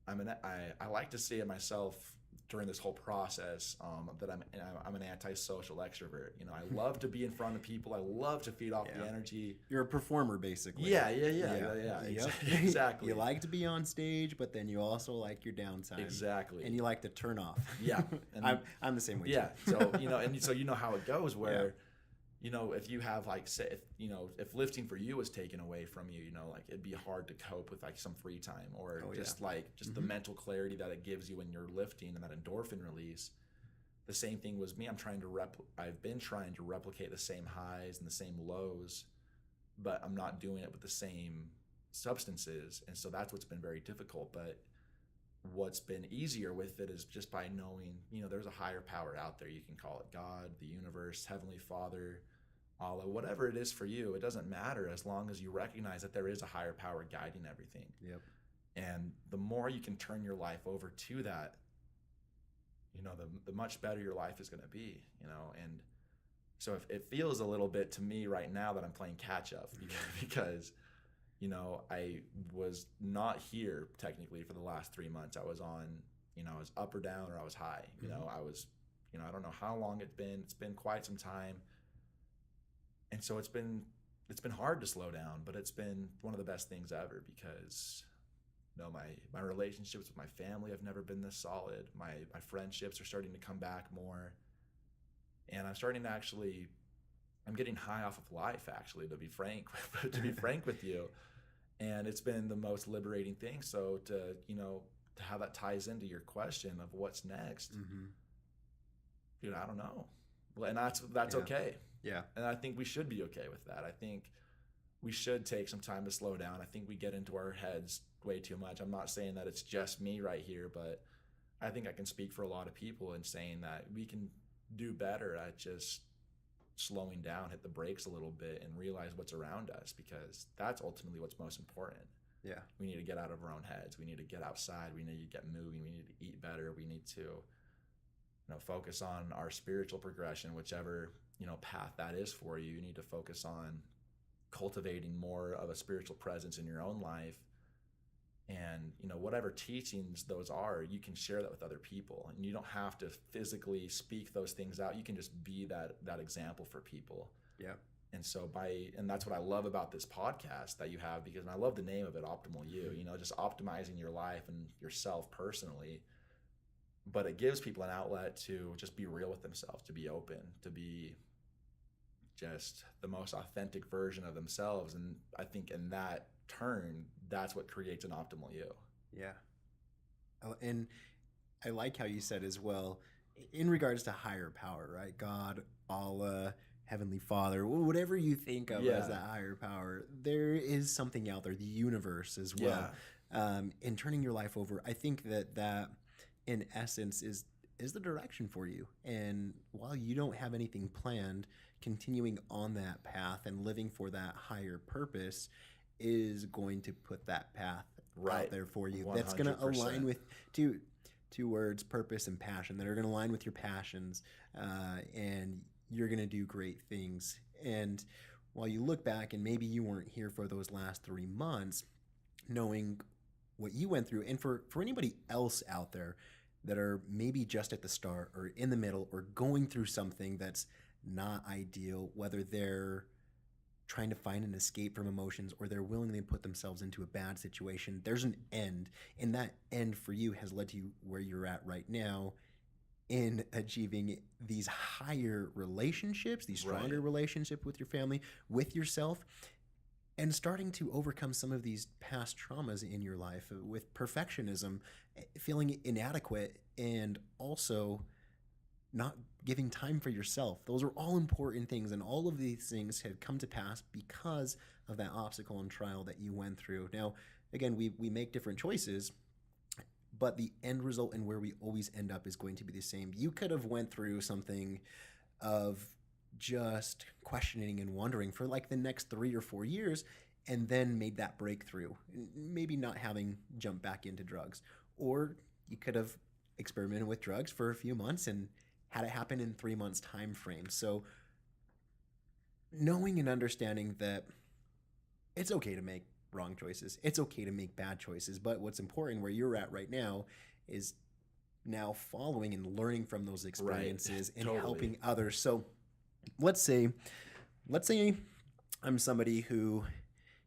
S1: I like to see it myself during this whole process, that I'm an antisocial extrovert. I love to be in front of people. I love to feed off the energy.
S2: You're a performer, basically.
S1: Yeah. Exactly.
S2: You like to be on stage, but then you also like your downtime.
S1: Exactly.
S2: And you like to turn off.
S1: Yeah.
S2: And I'm the same way.
S1: Yeah. So so how it goes, where if you have if lifting for you was taken away from you, it'd be hard to cope with some free time, or the mental clarity that it gives you when you're lifting, and that endorphin release. The same thing was me. I've been trying to replicate the same highs and the same lows, but I'm not doing it with the same substances. And so that's what's been very difficult. But what's been easier with it is just by knowing, there's a higher power out there. You can call it God, the universe, Heavenly Father, Allah, whatever it is for you. It doesn't matter, as long as you recognize that there is a higher power guiding everything.
S2: Yep.
S1: And the more you can turn your life over to that, the much better your life is going to be, And so if it feels a little bit to me right now that I'm playing catch up, because I was not here technically for the last 3 months. I was on, I was up or down, or I was high. I was, I don't know how long it's been. It's been quite some time. And so it's been hard to slow down, but it's been one of the best things ever, because my relationships with my family have never been this solid. My friendships are starting to come back more. And I'm getting high off of life, actually, to be frank, to be frank with you. And it's been the most liberating thing. So to how that ties into your question of what's next, dude, I don't know. And that's okay.
S2: Yeah.
S1: And I think we should be okay with that. I think we should take some time to slow down. I think we get into our heads way too much. I'm not saying that it's just me right here, but I think I can speak for a lot of people in saying that we can do better at just slowing down, hit the brakes a little bit, and realize what's around us, because that's ultimately what's most important.
S2: Yeah.
S1: We need to get out of our own heads. We need to get outside. We need to get moving. We need to eat better. We need to, focus on our spiritual progression, whichever, path that is for you. You need to focus on cultivating more of a spiritual presence in your own life. And, whatever teachings those are, you can share that with other people. And you don't have to physically speak those things out. You can just be that example for people.
S2: Yeah.
S1: And so and that's what I love about this podcast that you have, because I love the name of it, Optimal You, just optimizing your life and yourself personally. But it gives people an outlet to just be real with themselves, to be open, to be just the most authentic version of themselves. And I think in that turn, that's what creates an optimal you.
S2: Yeah. And I like how you said as well, in regards to higher power, right? God, Allah, Heavenly Father, whatever you think of as that higher power, there is something out there, the universe as well. Yeah. In turning your life over, I think that in essence is the direction for you. And while you don't have anything planned, continuing on that path and living for that higher purpose is going to put that path out there for you. 100%. That's going to align with two words, purpose and passion, that are going to align with your passions, and you're going to do great things. And while you look back and maybe you weren't here for those last 3 months, knowing what you went through, and for anybody else out there that are maybe just at the start or in the middle or going through something that's not ideal, whether they're trying to find an escape from emotions or they're willingly put themselves into a bad situation, there's an end. And that end for you has led to where you're at right now in achieving these higher relationships, these stronger relationships with your family, with yourself, and starting to overcome some of these past traumas in your life with perfectionism, feeling inadequate, and also not giving time for yourself. Those are all important things, and all of these things have come to pass because of that obstacle and trial that you went through. Now, again, we make different choices, but the end result and where we always end up is going to be the same. You could have went through something of just questioning and wondering for like the next 3 or 4 years, and then made that breakthrough, maybe not having jumped back into drugs. Or you could have experimented with drugs for a few months and had it happen in 3 months time frame. So knowing and understanding that it's okay to make wrong choices, it's okay to make bad choices, but what's important where you're at right now is now following and learning from those experiences and helping others. So let's say I'm somebody who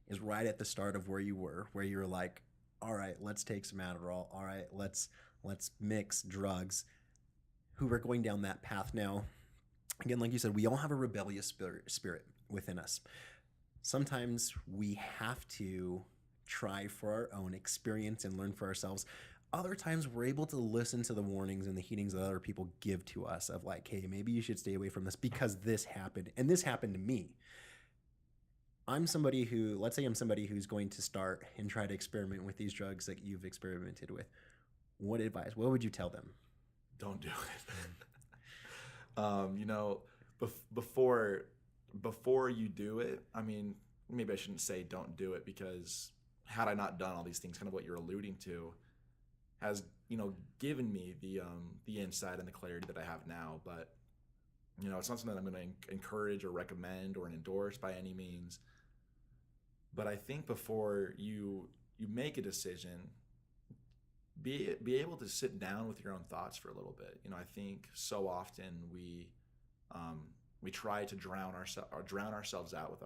S2: is right at the start of where you were, where you're like, all right, let's take some Adderall. All right, let's mix drugs, who are going down that path now. Again, like you said, we all have a rebellious spirit within us. Sometimes we have to try for our own experience and learn for ourselves. Other times we're able to listen to the warnings and the heatings that other people give to us of like, hey, maybe you should stay away from this because this happened. And this happened to me. Let's say I'm somebody who's going to start and try to experiment with these drugs that you've experimented with. What would you tell them?
S1: Don't do it. Before you do it, I mean, maybe I shouldn't say don't do it, because had I not done all these things, kind of what you're alluding to, has, given me the insight and the clarity that I have now. But, it's not something that I'm going to encourage or recommend or endorse by any means. But I think before you make a decision, be able to sit down with your own thoughts for a little bit. I think so often we try to drown ourselves out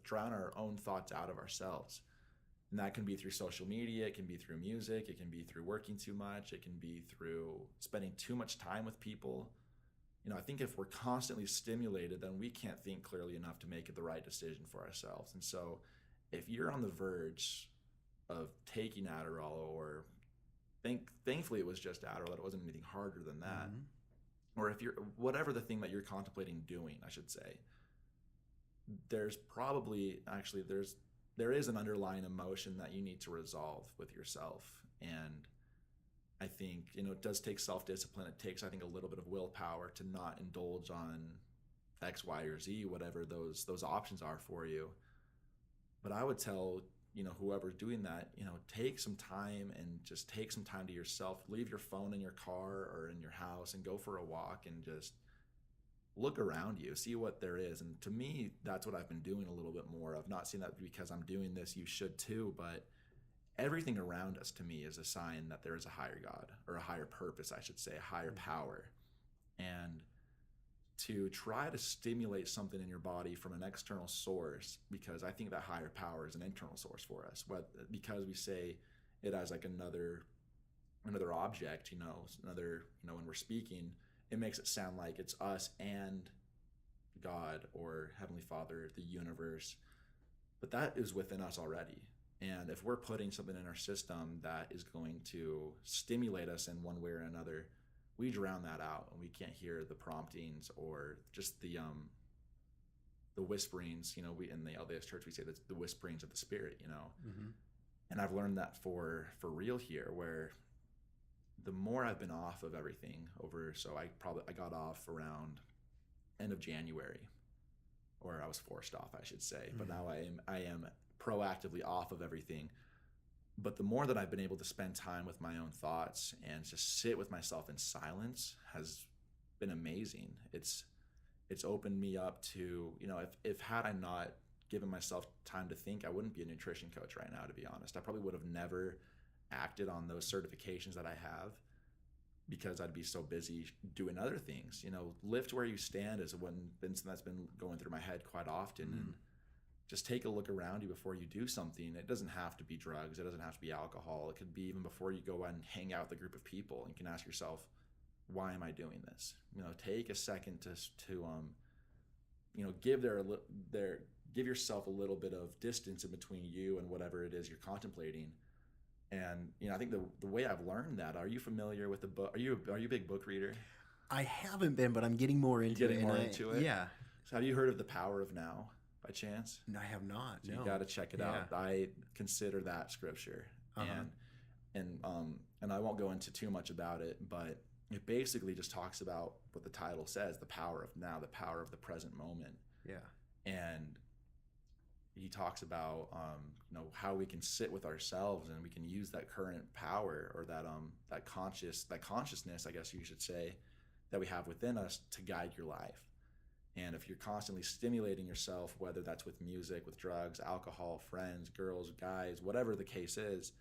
S1: drown our own thoughts out of ourselves. And that can be through social media, it can be through music, it can be through working too much, it can be through spending too much time with people. I think if we're constantly stimulated, then we can't think clearly enough to make the right decision for ourselves. And so if you're on the verge of taking Adderall, or thankfully it was just Adderall, it wasn't anything harder than that. Or if you're, whatever the thing that you're contemplating doing, I should say, there's probably, actually, there is an underlying emotion that you need to resolve with yourself. And I think, it does take self-discipline. It takes, I think, a little bit of willpower to not indulge on X, Y, or Z, whatever those options are for you. But I would tell, whoever's doing that, take some time and just take some time to yourself. Leave your phone in your car or in your house and go for a walk and just look around you, see what there is. And to me, that's what I've been doing a little bit more of. Not saying that because I'm doing this, you should too, but everything around us to me is a sign that there is a higher God, or a higher purpose, I should say, a higher power. And to try to stimulate something in your body from an external source, because I think that higher power is an internal source for us, but because we say it as like another object, when we're speaking, it makes it sound like it's us and God or Heavenly Father, the universe, but that is within us already. And if we're putting something in our system that is going to stimulate us in one way or another, we drown that out, and we can't hear the promptings or just the whisperings. We in the LDS Church, we say that's the whisperings of the Spirit. And I've learned that for real here, where the more I've been off of everything so I got off around end of January, or I was forced off, I should say. But now I am proactively off of everything. But the more that I've been able to spend time with my own thoughts and just sit with myself in silence has been amazing. It's opened me up to, if had I not given myself time to think, I wouldn't be a nutrition coach right now, to be honest. I probably would have never acted on those certifications that I have, because I'd be so busy doing other things. Lift where you stand is something that's been going through my head quite often. And just take a look around you before you do something. It doesn't have to be drugs. It doesn't have to be alcohol. It could be even before you go and hang out with a group of people. You can ask yourself, why am I doing this? Take a second to give yourself a little bit of distance in between you and whatever it is you're contemplating. And I think the way I've learned that. Are you familiar with the book? Are you a big book reader?
S2: I haven't been, but I'm getting more into it.
S1: Into it.
S2: Yeah.
S1: So have you heard of The Power of Now by chance?
S2: No, I have not.
S1: So
S2: no.
S1: You got to check it out. I consider that scripture, and I won't go into too much about it, but it basically just talks about what the title says: the power of now, the power of the present moment.
S2: Yeah. And
S1: he talks about how we can sit with ourselves and we can use that current power, or that consciousness, I guess you should say, that we have within us to guide your life. And if you're constantly stimulating yourself, whether that's with music, with drugs, alcohol, friends, girls, guys, whatever the case is,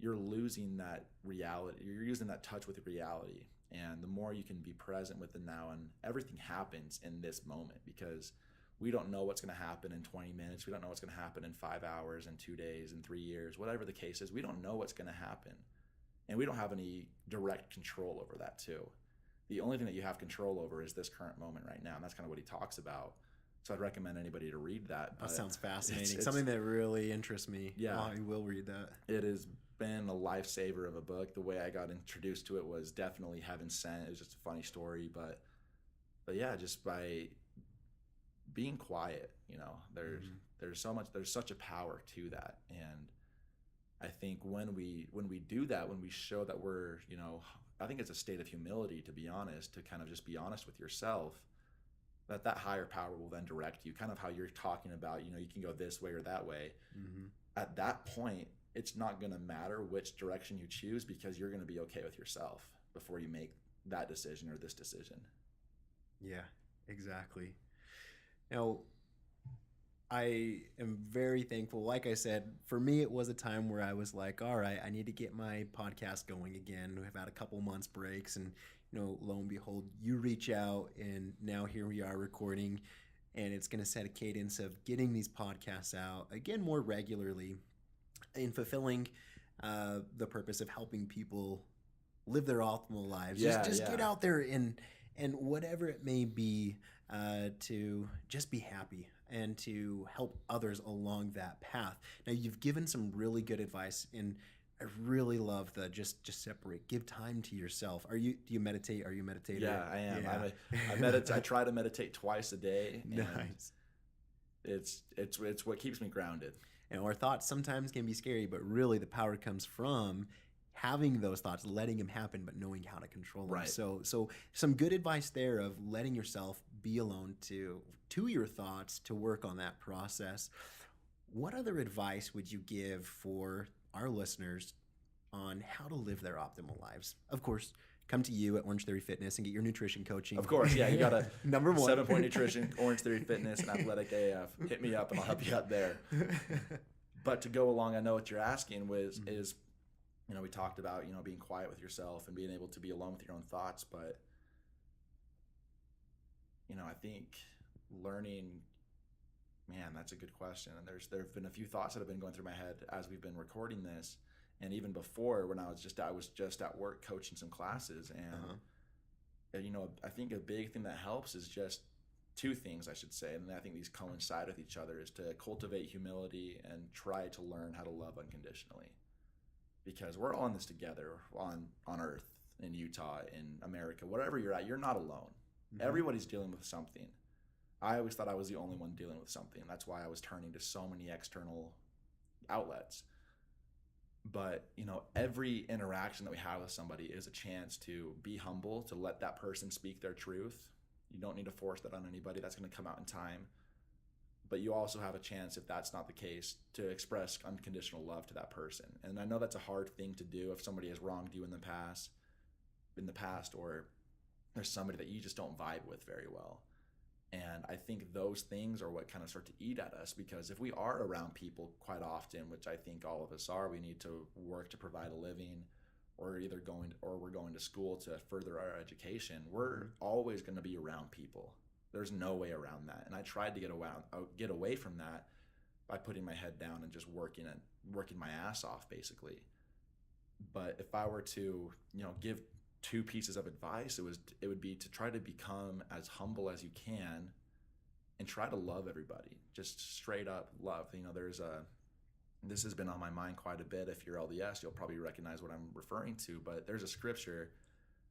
S1: you're losing that reality. You're using that touch with reality. And the more you can be present with the now, and everything happens in this moment, because we don't know what's going to happen in 20 minutes. We don't know what's going to happen in 5 hours, in 2 days, in 3 years, whatever the case is. We don't know what's going to happen. And we don't have any direct control over that too. The only thing that you have control over is this current moment right now. And that's kind of what he talks about. So I'd recommend anybody to read that.
S2: That sounds fascinating. It's something that really interests me.
S1: Yeah.
S2: I will read that.
S1: It has been a lifesaver of a book. The way I got introduced to it was definitely Heaven Sent. It was just a funny story. But yeah, just by being quiet, there's such a power to that. And I think when we do that, when we show that we're, I think it's a state of humility, to be honest, to kind of just be honest with yourself, that higher power will then direct you, kind of how you're talking about, you can go this way or that way. At that point, it's not going to matter which direction you choose, because you're going to be okay with yourself before you make that decision or this decision.
S2: Yeah, exactly. Now, I am very thankful. Like I said, for me, it was a time where I was like, all right, I need to get my podcast going again. We've had a couple months breaks, and, lo and behold, you reach out, and now here we are recording, and it's going to set a cadence of getting these podcasts out again more regularly and fulfilling the purpose of helping people live their optimal lives. Just get out there and and whatever it may be, to just be happy and to help others along that path. Now, you've given some really good advice, and I really love the just separate, give time to yourself. Do you meditate? Are you a meditator?
S1: Yeah, I am.
S2: Yeah.
S1: I try to meditate twice a day.
S2: Nice.
S1: It's what keeps me grounded.
S2: And our thoughts sometimes can be scary, but really the power comes from having those thoughts, letting them happen, but knowing how to control them.
S1: Right.
S2: So some good advice there of letting yourself be alone to your thoughts, to work on that process. What other advice would you give for our listeners on how to live their optimal lives? Of course, come to you at Orange Theory Fitness and get your nutrition coaching.
S1: Of course, yeah, you got to
S2: number 1
S1: 7-point nutrition, Orange Theory Fitness, and Athletic AF. Hit me up and I'll help you out there. But to go along, I know what you're asking is, we talked about, being quiet with yourself and being able to be alone with your own thoughts. But, I think learning, man, that's a good question. And there have been a few thoughts that have been going through my head as we've been recording this. And even before, when I was just at work coaching some classes. And, I think a big thing that helps is just two things, I should say. And I think these coincide with each other, is to cultivate humility and try to learn how to love unconditionally. Because we're all in this together on Earth, in Utah, in America, wherever you're at, you're not alone. Mm-hmm. Everybody's dealing with something. I always thought I was the only one dealing with something. That's why I was turning to so many external outlets. But, every interaction that we have with somebody is a chance to be humble, to let that person speak their truth. You don't need to force that on anybody. That's going to come out in time. But you also have a chance, if that's not the case, to express unconditional love to that person. And I know that's a hard thing to do if somebody has wronged you in the past, or there's somebody that you just don't vibe with very well. And I think those things are what kind of start to eat at us, because if we are around people quite often, which I think all of us are, we need to work to provide a living, or we're going to school to further our education. We're always going to be around people. There's no way around that. And I tried to get away from that by putting my head down and just working my ass off, basically. But if I were to, give two pieces of advice, it would be to try to become as humble as you can and try to love everybody. Just straight up love. This has been on my mind quite a bit. If you're LDS, you'll probably recognize what I'm referring to, but there's a scripture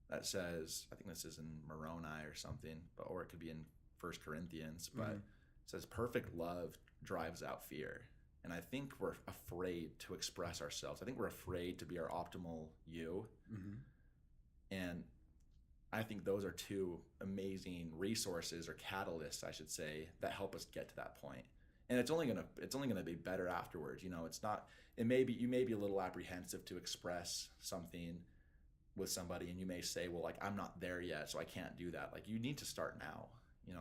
S1: that says, I think this is in Moroni or something, or it could be in 1 Corinthians, but it says perfect love drives out fear. And I think we're afraid to express ourselves. I think we're afraid to be our optimal you. Mm-hmm. And I think those are two amazing resources, or catalysts, I should say, that help us get to that point. And it's only gonna be better afterwards. It's not. You may be a little apprehensive to express something with somebody, and you may say, well, like, I'm not there yet, so I can't do that. Like, you need to start now.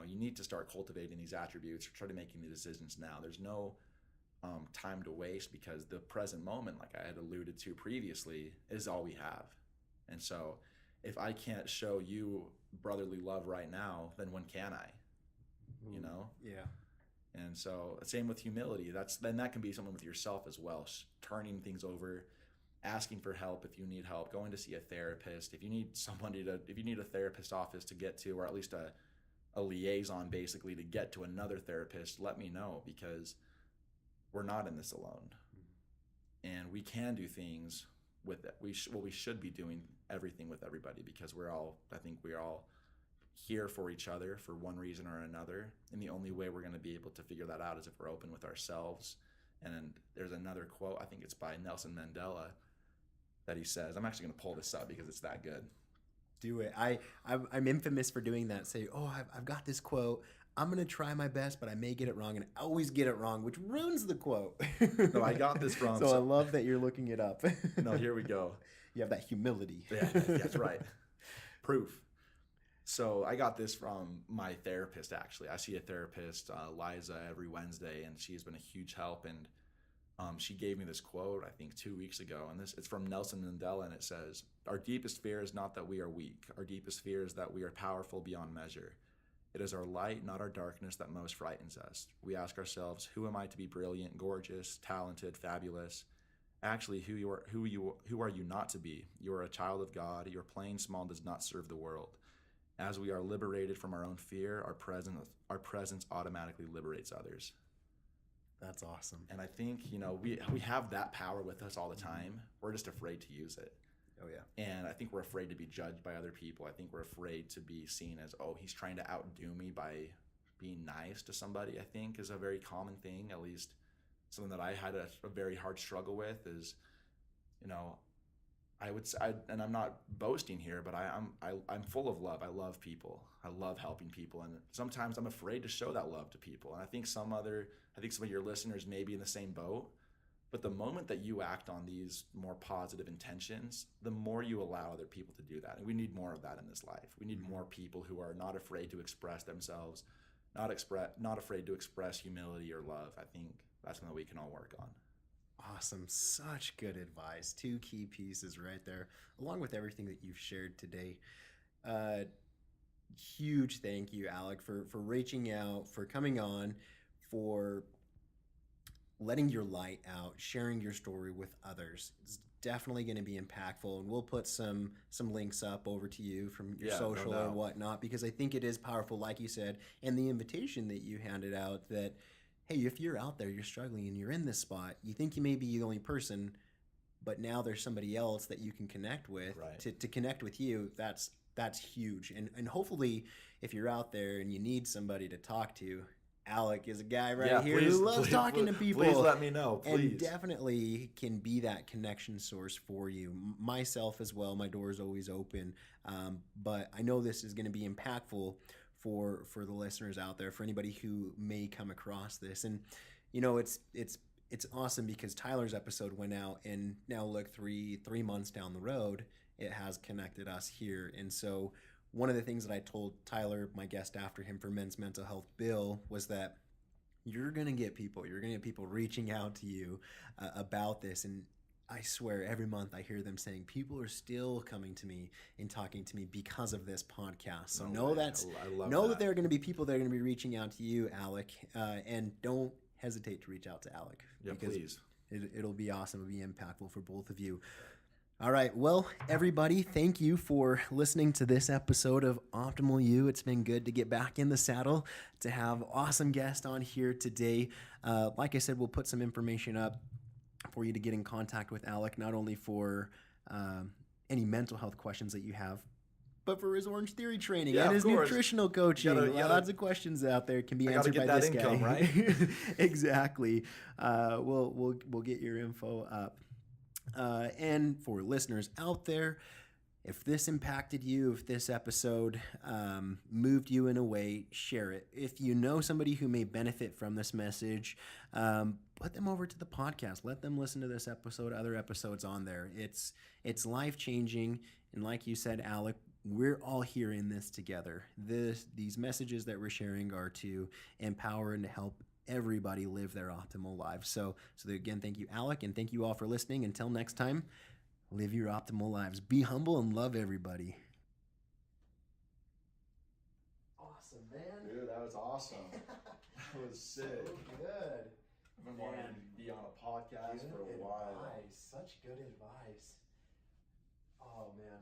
S1: You need to start cultivating these attributes, or try to making the decisions now. There's no time to waste, because the present moment, like I had alluded to previously, is all we have. And so if I can't show you brotherly love right now, then when can I?
S2: Yeah.
S1: And so same with humility. Then that can be something with yourself as well, turning things over, asking for help if you need help, going to see a therapist. If you need a therapist office to get to, or at least a liaison basically to get to another therapist, let me know, because we're not in this alone. And we can do things with it. We should be doing everything with everybody, because we're all here for each other for one reason or another. And the only way we're going to be able to figure that out is if we're open with ourselves. And there's another quote, I think it's by Nelson Mandela, that he says, I'm actually going to pull this up because it's that good.
S2: Do it. I'm infamous for doing that. Say, I've got this quote. I'm going to try my best, but I may get it wrong. And I always get it wrong, which ruins the quote.
S1: No, I got this from.
S2: So I love that you're looking it up.
S1: No, here we go.
S2: You have that humility.
S1: Yeah, that's right. Proof. So I got this from my therapist, actually. I see a therapist, Liza, every Wednesday, and she has been a huge help. And she gave me this quote, I think 2 weeks ago, and it's from Nelson Mandela, and it says, "Our deepest fear is not that we are weak. Our deepest fear is that we are powerful beyond measure. It is our light, not our darkness, that most frightens us. We ask ourselves, who am I to be brilliant, gorgeous, talented, fabulous? Actually, who are you not to be? You are a child of God. Your playing small does not serve the world. as we are liberated from our own fear, our presence automatically liberates others.
S2: That's awesome.
S1: And I think, we have that power with us all the time. We're just afraid to use it.
S2: Oh, yeah.
S1: And I think we're afraid to be judged by other people. I think we're afraid to be seen as, oh, he's trying to outdo me by being nice to somebody, I think is a very common thing. At least something that I had a very hard struggle with is, I would say, and I'm not boasting here, but I'm full of love. I love people. I love helping people. And sometimes I'm afraid to show that love to people. And I think some of your listeners may be in the same boat. But the moment that you act on these more positive intentions, the more you allow other people to do that. And we need more of that in this life. We need more people who are not afraid to express themselves, not afraid to express humility or love. I think that's something that we can all work on.
S2: Awesome. Such good advice. 2 key pieces right there, along with everything that you've shared today. Huge thank you, Alec, for reaching out, for coming on, for letting your light out, sharing your story with others. It's definitely going to be impactful, and we'll put some links up over to you from your social or whatnot, because I think it is powerful, like you said, and the invitation that you handed out that, hey, if you're out there, you're struggling and you're in this spot, you think you may be the only person, but now there's somebody else that you can connect with.
S1: Right.
S2: to connect with you. That's huge. And hopefully if you're out there and you need somebody to talk to, Alec is a guy here who loves talking to people.
S1: Please let me know, please.
S2: And definitely can be that connection source for you. Myself as well, my door is always open. But I know this is going to be impactful for the listeners out there, for anybody who may come across this. And, it's awesome because Tyler's episode went out, and now look, three months down the road, it has connected us here. And so one of the things that I told Tyler, my guest after him for Men's Mental Health, Bill, was that you're going to get people reaching out to you about this. And I swear every month I hear them saying people are still coming to me and talking to me because of this podcast. So that there are going to be people that are going to be reaching out to you, Alec, and don't hesitate to reach out to Alec.
S1: Yeah, please.
S2: It'll be awesome. It'll be impactful for both of you. All right. Well, everybody, thank you for listening to this episode of Optimal You. It's been good to get back in the saddle, to have awesome guests on here today. Like I said, we'll put some information up for you to get in contact with Alec, not only for any mental health questions that you have, but for his Orange Theory training and his nutritional coaching. Lots of questions out there can be answered by this guy. Right? Exactly. We'll get your info up. And for listeners out there, if this impacted you, if this episode moved you in a way, share it. If you know somebody who may benefit from this message, put them over to the podcast. Let them listen to this episode, other episodes on there. It's life-changing. And like you said, Alec, we're all here in this together. These messages that we're sharing are to empower and to help everybody live their optimal lives. So again, thank you, Alec, and thank you all for listening. Until next time, live your optimal lives. Be humble and love everybody. Awesome, man.
S1: Dude, that was awesome. That was sick.
S2: So good.
S1: I've been wanting to be on a podcast for a while.
S2: Such good advice. Oh, man.